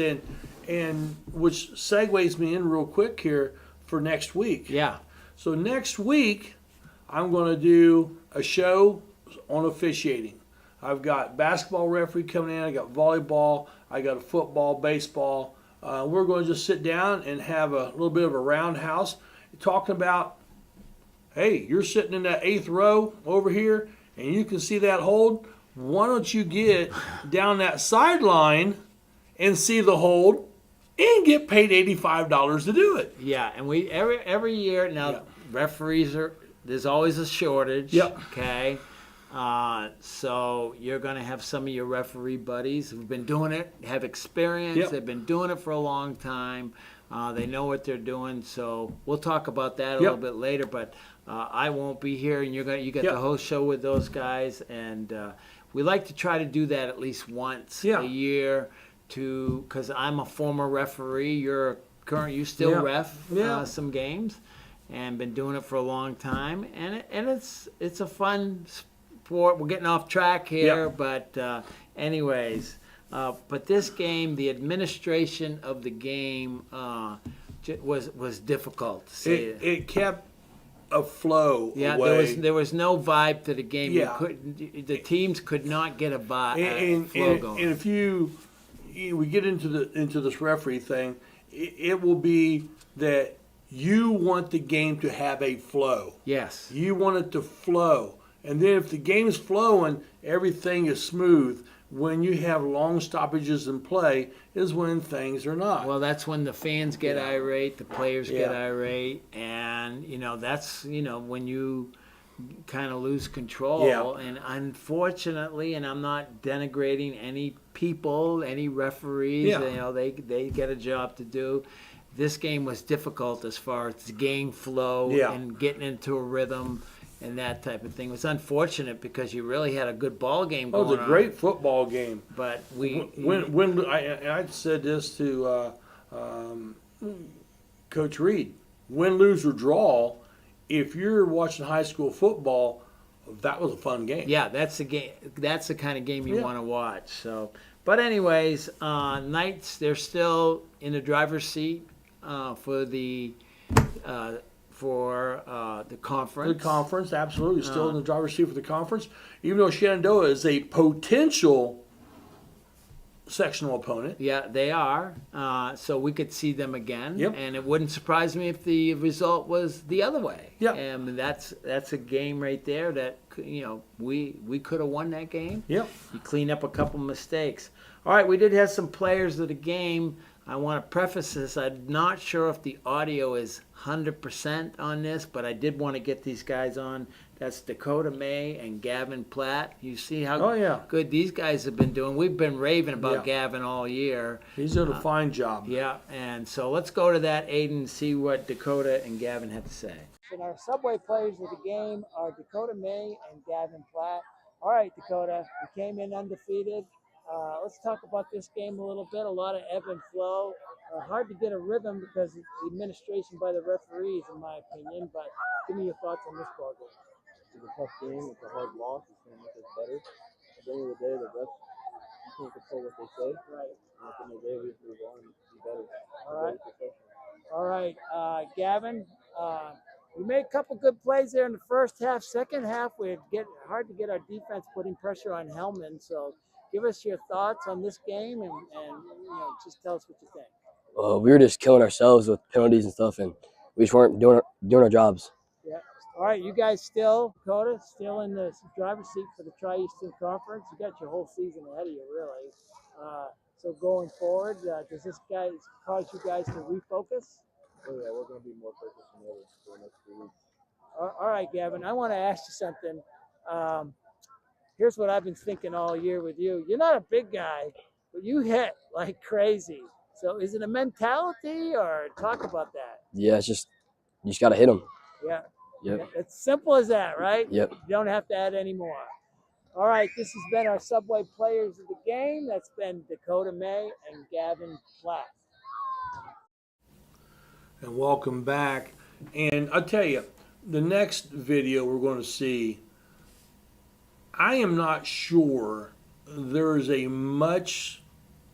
and which segues me in real quick here for next week. Yeah. So next week, I'm going to do a show on officiating. I've got basketball referee coming in. I got volleyball. I got a football, baseball. We're going to just sit down and have a little bit of a roundhouse talking about, hey, you're sitting in that 8th row over here and you can see that hold. Why don't you get down that sideline and see the hold and get paid $85 to do it? Yeah, and we every year now referees there's always a shortage. Yep. Okay. So you're going to have some of your referee buddies who've been doing it, have experience. Yep. They've been doing it for a long time. They know what they're doing. So we'll talk about that a little bit later. But I won't be here, and you get the whole show with those guys. And we like to try to do that at least once a year, because I'm a former referee. You still ref some games, and been doing it for a long time. And it's a fun sport. We're getting off track here, but anyways. But this game, the administration of the game was difficult to say. It kept a flow away. There was no vibe to the game. Yeah. The teams could not get a vibe. Flow going. And if we get into this referee thing, it will be that you want the game to have a flow. Yes. You want it to flow. And then if the game's flowing, everything is smooth. When you have long stoppages in play is when things are not. Well, that's when the fans get irate, the players get irate, and that's when you kind of lose control. Yeah. And unfortunately, and I'm not denigrating any people, any referees, they get a job to do. This game was difficult as far as the game flow and getting into a rhythm. And that type of thing. It was unfortunate because you really had a good ball game going on. It was a great football game. But when I said this to Coach Reed, win, lose, or draw, if you're watching high school football, that was a fun game. Yeah, that's the game. That's the kind of game you want to watch. So, but anyways, Knights, they're still in the driver's seat for the. The conference. The conference, absolutely. Still in the driver's seat for the conference. Even though Shenandoah is a potential sectional opponent. Yeah, they are. So we could see them again. Yep. And it wouldn't surprise me if the result was the other way. Yeah. And that's a game right there that, we could have won that game. Yep. You clean up a couple mistakes. All right, we did have some players of the game. I want to preface this. I'm not sure if the audio is 100% on this, but I did want to get these guys on. That's Dakota May and Gavin Platt. You see how good these guys have been doing. We've been raving about Gavin all year. He's doing a fine job. Yeah, and so let's go to that, Aiden, and see what Dakota and Gavin have to say. And our Subway players of the game are Dakota May and Gavin Platt. All right, Dakota, you came in undefeated. Let's talk about this game a little bit. A lot of ebb and flow. Hard to get a rhythm because of the administration by the referees, in my opinion. But give me your thoughts on this ball game. It's a tough game. It's a hard loss. It's going to make us better. At the end of the day, the refs, you can't control what they say. Right. And at the end of the day, we have to move on and be better. All right, Gavin. We made a couple good plays there in the first half. Second half, we hard to get our defense putting pressure on Hellman. So give us your thoughts on this game and just tell us what you think. We were just killing ourselves with penalties and stuff, and we just weren't doing our jobs. Yeah. All right, you guys Dakota, still in the driver's seat for the Tri-Eastern Conference. You got your whole season ahead of you, really. So going forward, does this cause you guys to refocus? Oh, yeah, we're going to be more focused than ever for the next 3 weeks. All right, Gavin, I want to ask you something. Here's what I've been thinking all year with you. You're not a big guy, but you hit like crazy. So is it a mentality or talk about that? Yeah, you just got to hit them. Yeah. Yep. It's simple as that, right? Yep. You don't have to add any more. All right, this has been our Subway players of the game. That's been Dakota May and Gavin Platt. And welcome back. And I'll tell you, the next video we're going to see, I am not sure there is a much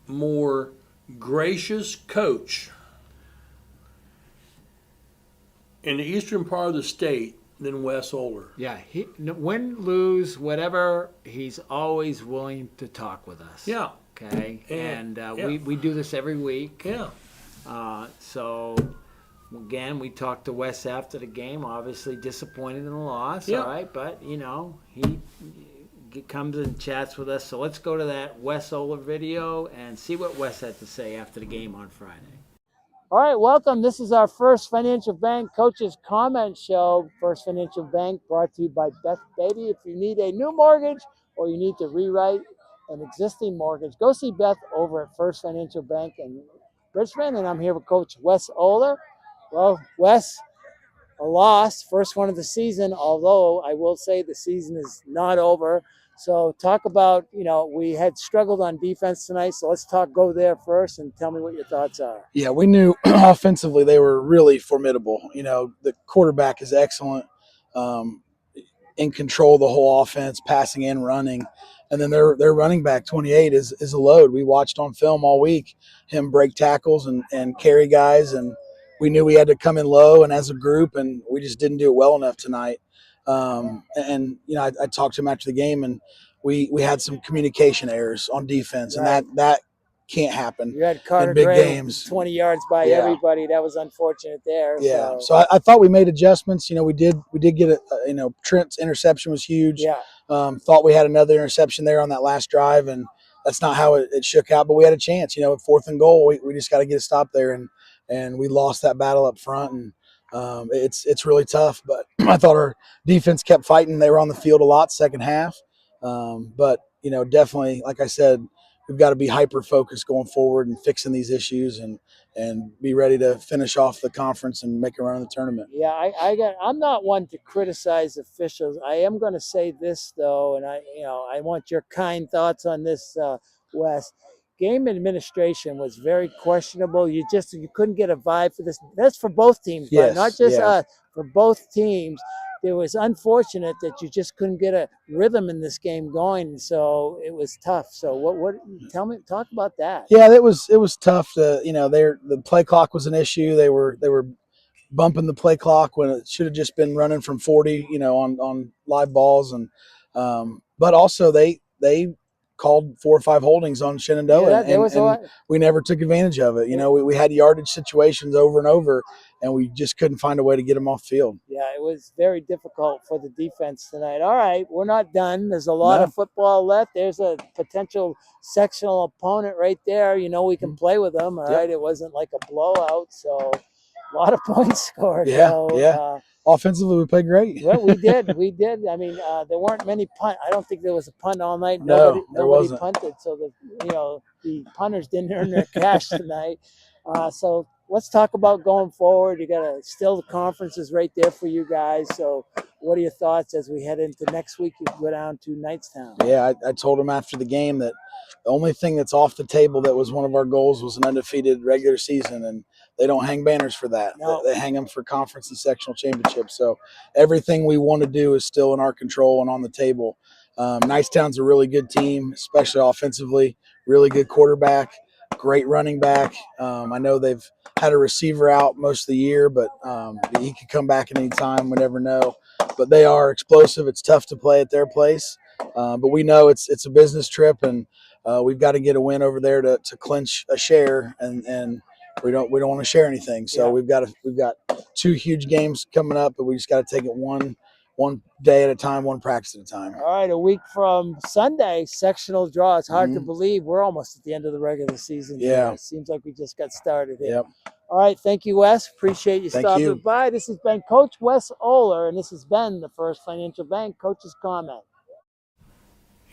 more gracious coach in the eastern part of the state than Wes Oler. Yeah, win, lose, whatever, he's always willing to talk with us. Yeah. Okay, and we do this every week. Yeah. So, again, we talked to Wes after the game, obviously disappointed in the loss, Yeah. all right, but, you know, he comes and chats with us. So let's go to that Wes Oler video and see what Wes had to say after the game on Friday. All right, welcome. This is our First Financial Bank Coaches Comment Show. First Financial Bank brought to you by Beth Beatty. If you need a new mortgage or you need to rewrite an existing mortgage, go see Beth over at First Financial Bank in Richmond. And I'm here with Coach Wes Oler. Well, Wes, a loss, first one of the season, although I will say the season is not over. So talk about, you know, we had struggled on defense tonight, so let's go there first and tell me what your thoughts are. Yeah, we knew offensively they were really formidable. You know, the quarterback is excellent, in control of the whole offense, passing and running. And then their running back, 28, is a load. We watched on film all week him break tackles and carry guys, and we knew we had to come in low and as a group, and we just didn't do it well enough tonight. And you know, I talked to him after the game, and we had some communication errors on defense, Right. and that can't happen. You had Carter in big Gray games. 20 yards by Yeah. everybody. That was unfortunate there. Yeah. So I thought we made adjustments. You know, we did get you know, Trent's interception was huge. Yeah. Thought we had another interception there on that last drive, and that's not how it shook out, but we had a chance. You know, at 4th and goal, we just got to get a stop there, and we lost that battle up front, and it's really tough. But I thought our defense kept fighting. They were on the field a lot second half. But, you know, definitely, like I said, we've got to be hyper-focused going forward and fixing these issues and be ready to finish off the conference and make a run in the tournament. Yeah, I'm not one to criticize officials. I am going to say this, though, and I want your kind thoughts on this, Wes. Game administration was very questionable. You couldn't get a vibe for this. That's for both teams, Yes, not just yeah. us. For both teams, it was unfortunate that you just couldn't get a rhythm in this game going. So it was tough. So talk about that. Yeah, it was tough to, you know, the play clock was an issue. They were bumping the play clock when it should have just been running from 40, you know, on live balls, and but also they called 4 or 5 holdings on Shenandoah, and we never took advantage of it. You know, we had yardage situations over and over, and we just couldn't find a way to get them off field. Yeah, it was very difficult for the defense tonight. All right, we're not done. There's a lot of football left. There's a potential sectional opponent right there. You know, we can play with them. All right, it wasn't like a blowout, so a lot of points scored. Yeah, so, yeah. Offensively, we played great. Well, we did. I mean, there weren't many punt. I don't think there was a punt all night. No, there nobody wasn't. punted, so the punters didn't earn their cash tonight. So let's talk about going forward. You got still the conference is right there for you guys. So what are your thoughts as we head into next week? You go down to Knightstown. Yeah, I told him after the game that the only thing that's off the table that was one of our goals was an undefeated regular season, and they don't hang banners for that. No. They hang them for conference and sectional championships. So everything we want to do is still in our control and on the table. Nicetown's a really good team, especially offensively, really good quarterback, great running back. I know they've had a receiver out most of the year, but he could come back at any time. We never know. But they are explosive. It's tough to play at their place. But we know it's a business trip, and we've got to get a win over there to clinch a share, and we don't want to share anything. So we've got 2 huge games coming up, but we just got to take it one day at a time, one practice at a time. All right, a week from Sunday, sectional draw. It's hard to believe we're almost at the end of the regular season. Yeah. Here. It seems like we just got started here. Yep. All right, thank you, Wes. Appreciate you Thank stopping you. by. This has been Coach Wes Oler, and this has been the First Financial Bank Coach's Comment.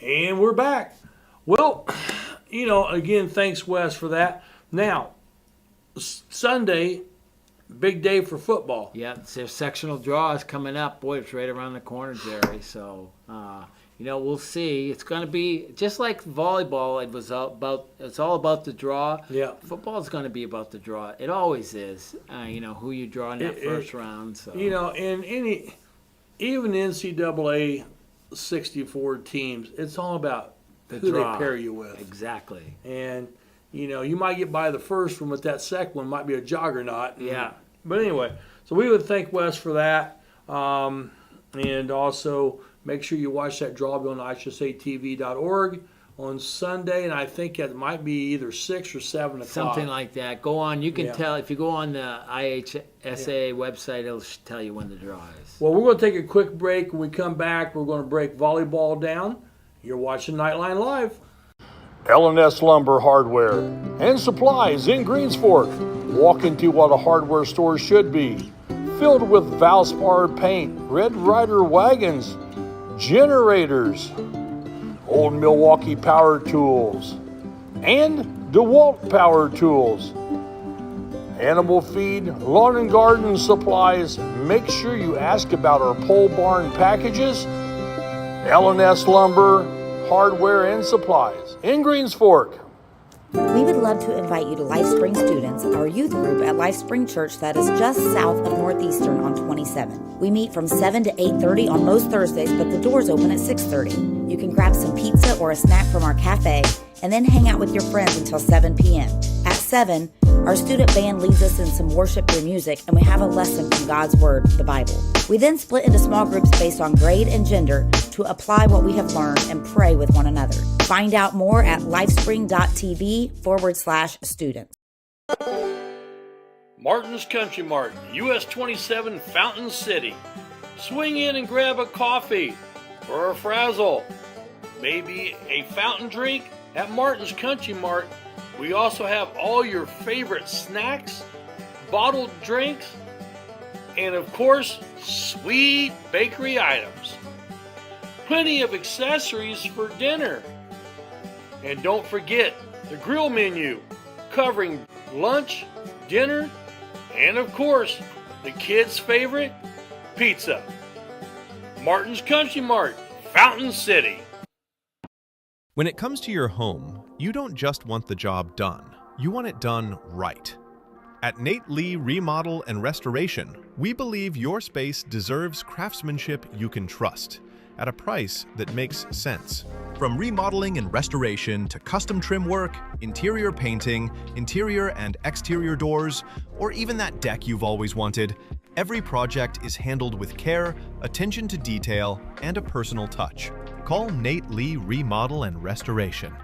And we're back. Well, you know, again, thanks, Wes, for that. Now, Sunday, big day for football. Yeah, their sectional draw is coming up. Boy, it's right around the corner, Jerry. So, you know, we'll see. It's going to be just like volleyball. It's all about the draw. Yeah. Football is going to be about the draw. It always is. You know, who you draw in that first round. So, you know, in even NCAA 64 teams, it's all about who draw. they pair you with. Exactly. And, you know, you might get by the first one, but that second one might be a juggernaut. Yeah. But anyway, so we would thank Wes for that. And also, make sure you watch that draw on IHSATV.org on Sunday, and I think it might be either 6 or 7 o'clock. Something like that. Go on. You can tell if you go on the IHSA website, it'll tell you when the draw is. Well, we're going to take a quick break. When we come back, we're going to break volleyball down. You're watching Knightline Live. L&S Lumber Hardware and Supplies in Greensfork. Walk into what a hardware store should be. Filled with Valspar paint, Red Ryder wagons, generators, old Milwaukee power tools, and DeWalt power tools. Animal feed, lawn and garden supplies. Make sure you ask about our pole barn packages. L&S Lumber, Hardware and Supplies in Greensfork. We would love to invite you to Life Spring Students, our youth group at Life Spring Church that is just south of Northeastern on 27. We meet from 7 to 8:30 on most Thursdays, but the doors open at 6:30. You can grab some pizza or a snack from our cafe and then hang out with your friends until 7 p.m. At 7, our student band leads us in some worship through music, and we have a lesson from God's Word, the Bible. We then split into small groups based on grade and gender to apply what we have learned and pray with one another. Find out more at lifespring.tv/students. Martin's Country Mart, US 27 Fountain City. Swing in and grab a coffee or a frazzle, maybe a fountain drink at Martin's Country Mart. We also have all your favorite snacks, bottled drinks, and of course, sweet bakery items. Plenty of accessories for dinner. And don't forget the grill menu, covering lunch, dinner, and of course, the kids' favorite, pizza. Martin's Country Mart, Fountain City. When it comes to your home, you don't just want the job done. You want it done right. At Nate Lee Remodel and Restoration, we believe your space deserves craftsmanship you can trust at a price that makes sense. From remodeling and restoration to custom trim work, interior painting, interior and exterior doors, or even that deck you've always wanted, every project is handled with care, attention to detail, and a personal touch. Call Nate Lee Remodel and Restoration,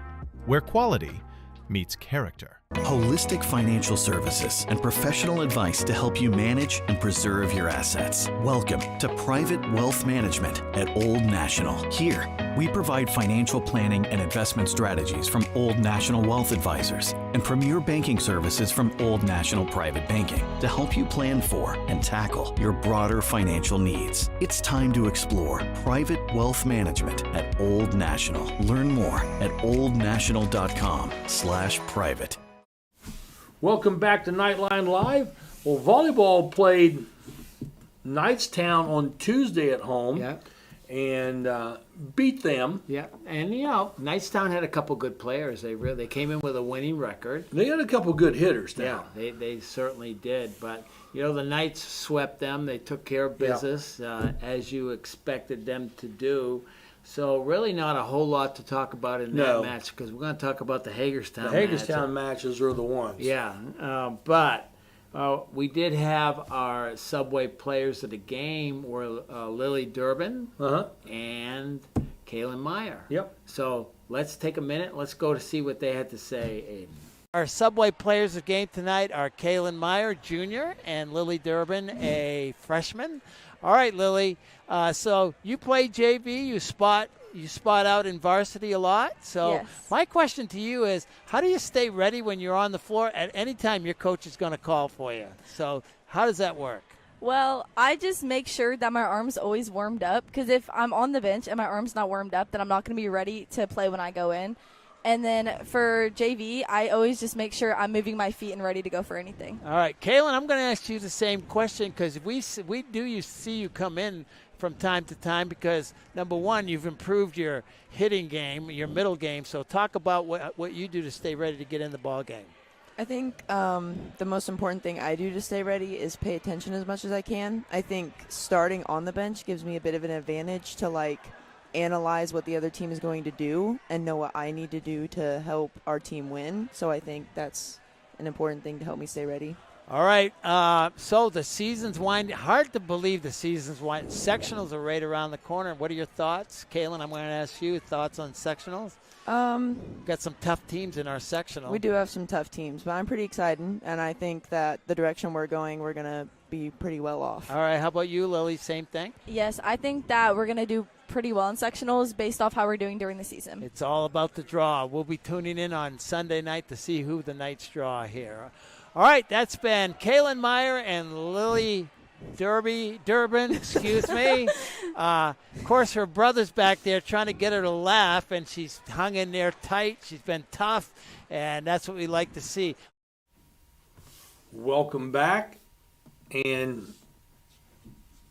where quality meets character. Holistic financial services and professional advice to help you manage and preserve your assets. Welcome to Private Wealth Management at Old National. Here, we provide financial planning and investment strategies from Old National Wealth Advisors and premier banking services from Old National Private Banking to help you plan for and tackle your broader financial needs. It's time to explore private wealth management at Old National. Learn more at oldnational.com/private. Welcome back to Knightline Live. Well, volleyball played Knightstown on Tuesday at home and beat them. Yeah, and Knightstown had a couple good players. They came in with a winning record. They had a couple good hitters now. Yeah, they certainly did. But the Knights swept them. They took care of business as you expected them to do. So really not a whole lot to talk about in that match because we're going to talk about the Hagerstown match. The Hagerstown matches are the ones. Yeah, but we did have our Subway players of the game were Lily Durbin and Kaylin Meyer. Yep. So let's take a minute. Let's go to see what they had to say, Aiden. Our Subway players of the game tonight are Kaylin Meyer, junior, and Lily Durbin, a freshman. All right, Lily. So you play JV. You spot out in varsity a lot. So my question to you is, how do you stay ready when you're on the floor at any time your coach is going to call for you? So how does that work? Well, I just make sure that my arm's always warmed up because if I'm on the bench and my arm's not warmed up, then I'm not going to be ready to play when I go in. And then for JV, I always just make sure I'm moving my feet and ready to go for anything. All right, Kaylin, I'm going to ask you the same question because we do see you come in from time to time because, number one, you've improved your hitting game, your middle game. So talk about what you do to stay ready to get in the ball game. I think the most important thing I do to stay ready is pay attention as much as I can. I think starting on the bench gives me a bit of an advantage to, analyze what the other team is going to do and know what I need to do to help our team win. So I think that's an important thing to help me stay ready. All right, so the season's winding. Hard to believe the season's winding. Sectionals are right around the corner. What are your thoughts? Kaylin, I'm going to ask you thoughts on sectionals. We've got some tough teams in our sectional. We do have some tough teams, but I'm pretty excited, and I think that the direction we're going, we're going to be pretty well off. All right, how about you, Lily? Same thing? Yes, I think that we're going to do pretty well in sectionals based off how we're doing during the season. It's all about the draw. We'll be tuning in on Sunday night to see who the Knights draw here. All right, that's been Kaylin Meyer and Lily Durbin, excuse me. Of course, her brother's back there trying to get her to laugh, and she's hung in there tight. She's been tough, and that's what we like to see. Welcome back. And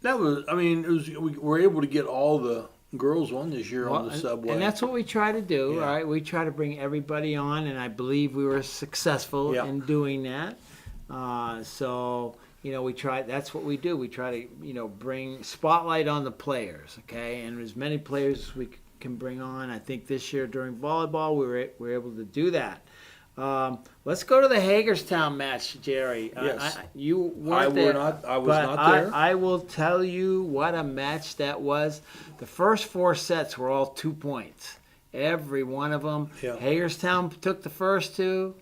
that was, we were able to get all the girls on this year on the subway. And that's what we try to do, Yeah. all right? We try to bring everybody on, and I believe we were successful in doing that. We try, that's what we do. We try to, bring spotlight on the players, okay? And as many players as we can bring on. I think this year during volleyball, we were able to do that. Let's go to the Hagerstown match, Jerry. Yes. You weren't there. I was not there. I will tell you what a match that was. The first 4 sets were all 2 points. Every one of them. Yeah. Hagerstown took the first 2,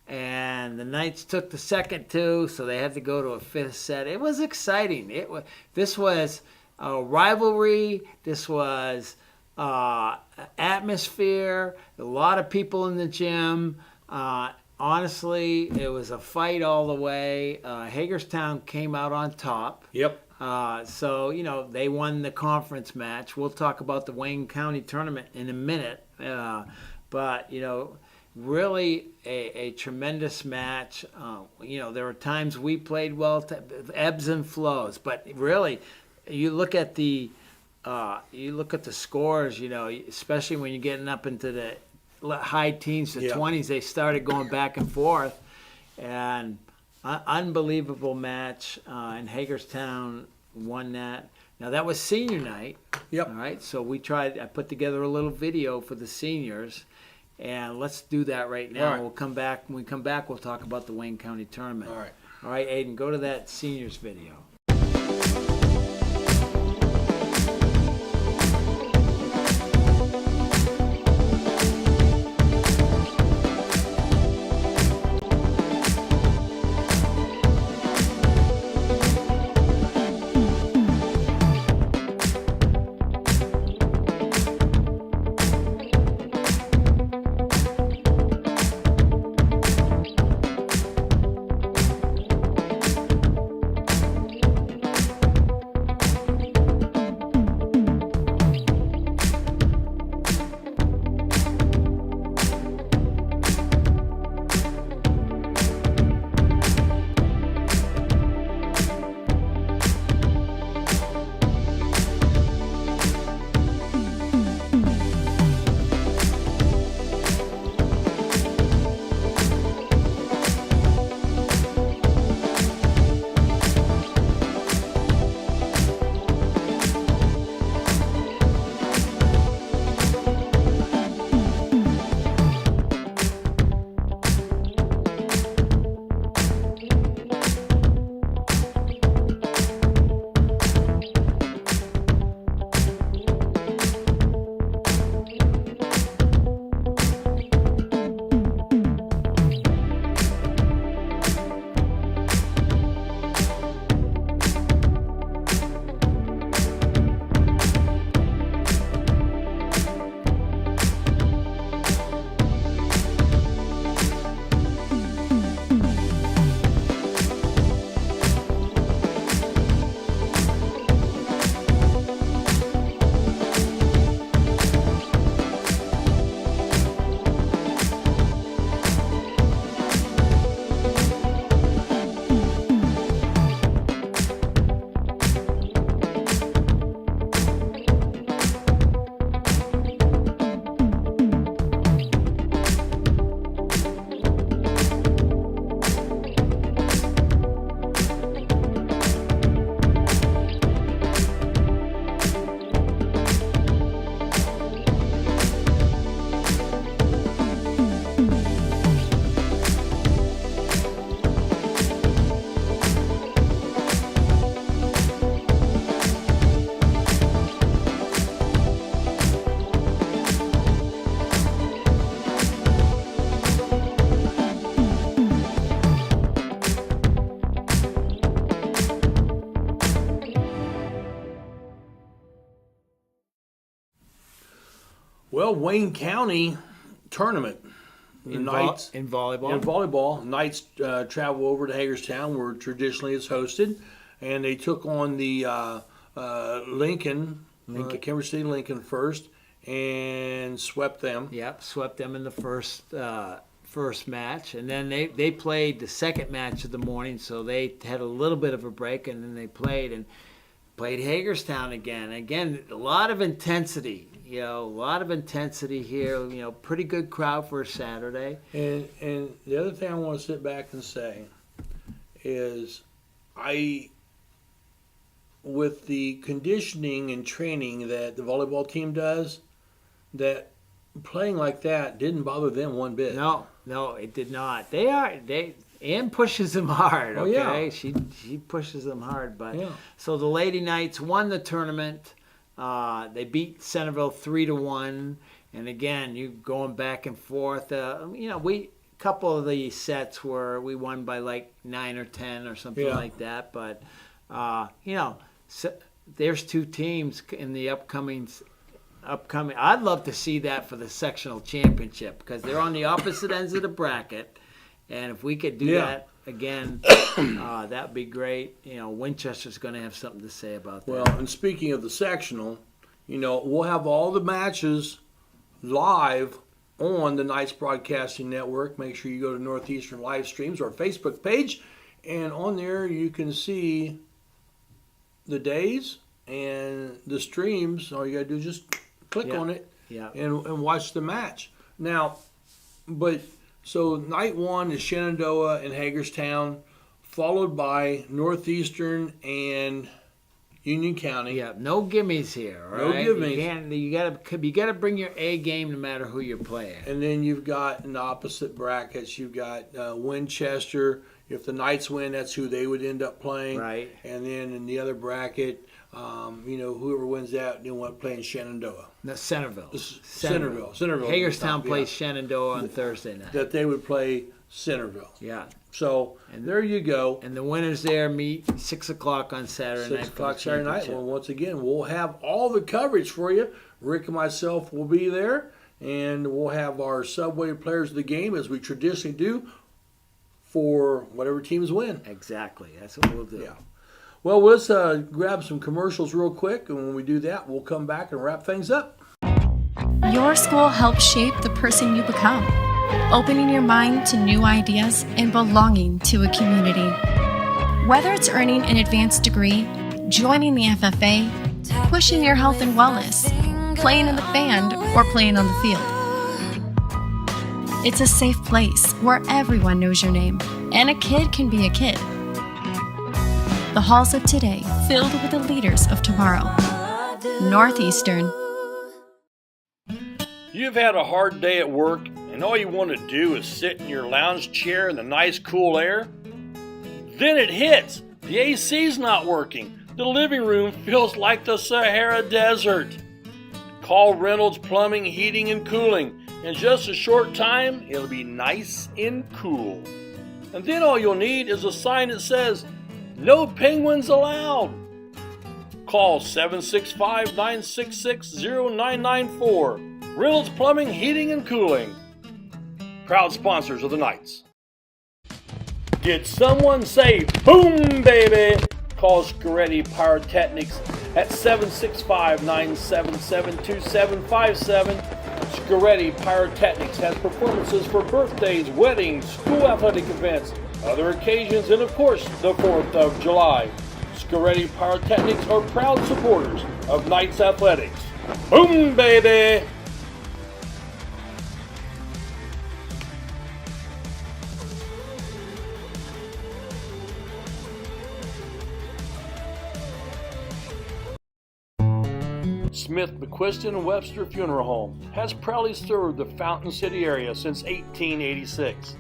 and the Knights took the second 2, so they had to go to a 5th set. It was exciting. This was a rivalry. This was atmosphere. A lot of people in the gym. Honestly, it was a fight all the way. Hagerstown came out on top. Yep. They won the conference match. We'll talk about the Wayne County tournament in a minute. Really a tremendous match. There were times we played well, ebbs and flows. But really, you look at the scores. Especially when you're getting up into the high teens to 20s, they started going back and forth, and unbelievable match. And Hagerstown won that. Now that was senior night. Yep. All right. So I put together a little video for the seniors, and let's do that right now. All right. We'll come back. When we come back, we'll talk about the Wayne County tournament. All right. All right, Aiden, go to that seniors video. Well, Wayne County tournament. The Knights in volleyball. In volleyball, Knights travel over to Hagerstown, where traditionally it's hosted, and they took on the Lincoln, Kansas City Lincoln first, and swept them. Yep, swept them in the first match, and then they played the second match of the morning, so they had a little bit of a break, and then they played Hagerstown again. Again, a lot of intensity. A lot of intensity here. Pretty good crowd for a Saturday. And the other thing I want to sit back and say is, with the conditioning and training that the volleyball team does, that playing like that didn't bother them one bit. No, it did not. Ann pushes them hard. Okay, yeah. She pushes them hard. But yeah. So the Lady Knights won the tournament. They beat Centerville 3-1, and again, you going back and forth. We couple of the sets where we won by like 9 or 10 or something like that. But so there's two teams in the upcoming. I'd love to see that for the sectional championship, because they're on the opposite ends of the bracket, and if we could do that again, that'd be great. Winchester's going to have something to say about that. Well, and speaking of the sectional, we'll have all the matches live on the Knights Broadcasting Network. Make sure you go to Northeastern Live Streams, our Facebook page, and on there you can see the days and the streams. All you got to do is just click on it and watch the match. Now, so night one is Shenandoah and Hagerstown, followed by Northeastern and Union County. Yeah, no gimmies here. No right? gimmies. You gotta bring your A game no matter who you're playing. And then you've got in the opposite brackets, you've got Winchester. If the Knights win, that's who they would end up playing. Right. And then in the other bracket, whoever wins that, they want to play in Shenandoah. No, Centerville. Centerville. Hagerstown plays Shenandoah on Thursday night. That they would play Centerville. Yeah. So there you go. And the winners there meet 6 o'clock on Saturday night. 6 o'clock Saturday night. Well, once again, we'll have all the coverage for you. Rick and myself will be there, and we'll have our Subway players of the game, as we traditionally do, for whatever teams win. Exactly. That's what we'll do. Yeah. Well, let's grab some commercials real quick, and when we do that, we'll come back and wrap things up. Your school helps shape the person you become, opening your mind to new ideas and belonging to a community. Whether it's earning an advanced degree, joining the FFA, pushing your health and wellness, playing in the band, or playing on the field. It's a safe place where everyone knows your name, and a kid can be a kid. The halls of today filled with the leaders of tomorrow. Northeastern. You've had a hard day at work, and all you want to do is sit in your lounge chair in the nice cool air? Then it hits! The AC's not working. The living room feels like the Sahara Desert. Call Reynolds Plumbing, Heating, and Cooling. In just a short time, it'll be nice and cool. And then all you'll need is a sign that says, "No penguins allowed." Call 765-966-0994. Reynolds Plumbing, Heating, and Cooling. Proud sponsors of the Knights. Did someone say boom, baby? Call Scoretti Pyrotechnics at 765-977-2757. Scoretti Pyrotechnics has performances for birthdays, weddings, school athletic events, other occasions, and of course, the 4th of July. Scoretti Pyrotechnics are proud supporters of Knights Athletics. Boom, baby! Smith, McQuiston, and Webster Funeral Home has proudly served the Fountain City area since 1886.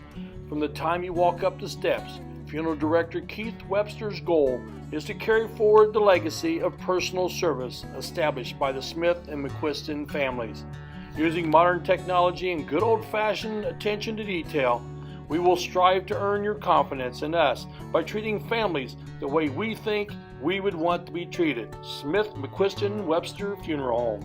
From the time you walk up the steps, Funeral Director Keith Webster's goal is to carry forward the legacy of personal service established by the Smith and McQuiston families. Using modern technology and good old-fashioned attention to detail, we will strive to earn your confidence in us by treating families the way we think we would want to be treated. Smith, McQuiston, Webster Funeral Home.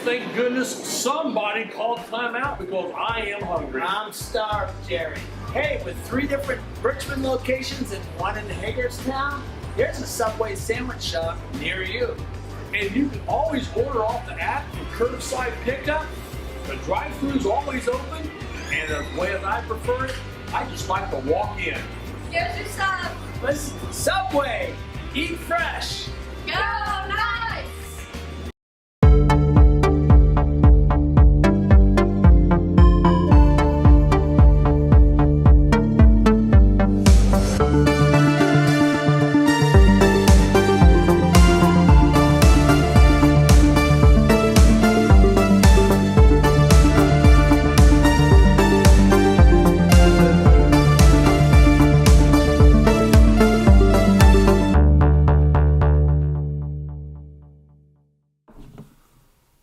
thank goodness somebody called timeout because I am hungry. I'm starved, Jerry. Hey, with 3 different Richmond locations and 1 in Hagerstown, there's a Subway sandwich shop near you. And you can always order off the app for curbside pickup. The drive-thru's always open, and the way that I prefer it, I just like to walk in. Here's your sub. Listen, Subway, eat fresh. Go Knights!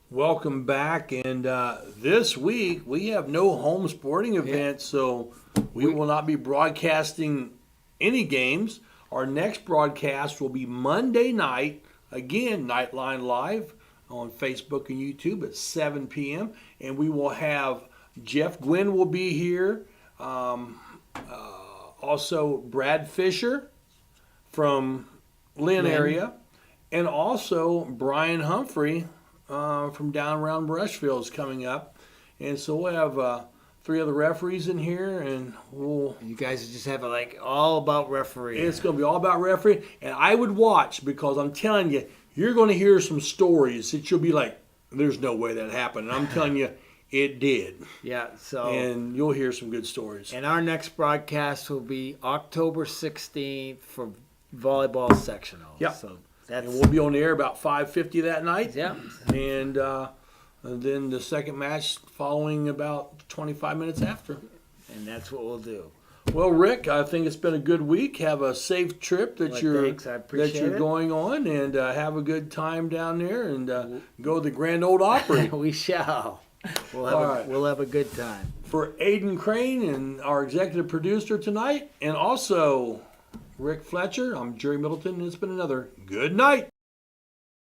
Welcome back, and this week we have no home sporting events, so we will not be broadcasting any games. Our next broadcast will be Monday night, again, Knightline Live on Facebook and YouTube at 7 p.m., and we will have Jeff Gwynn will be here, also Brad Fisher from Lynn area, and also Brian Humphrey from down around Brushville is coming up. And so we'll have 3 other referees in here, and you guys just have it like all about referee. It's going to be all about referee, and I would watch because I'm telling you, you're going to hear some stories that you'll be like, there's no way that happened. And I'm telling you, it did. Yeah, so. And you'll hear some good stories. And our next broadcast will be October 16th for volleyball sectional. Yeah. So and we'll be on the air about 5:50 that night. Yeah. And then the second match following about 25 minutes after. And that's what we'll do. Well, Rick, I think it's been a good week. Have a safe trip that Thanks, I appreciate it. going on, and have a good time down there, and go to the Grand Ole Opry. We shall. We'll have a good time. For Aiden Crane and our executive producer tonight, and also Rick Fletcher, I'm Jerry Middleton, and it's been another good night.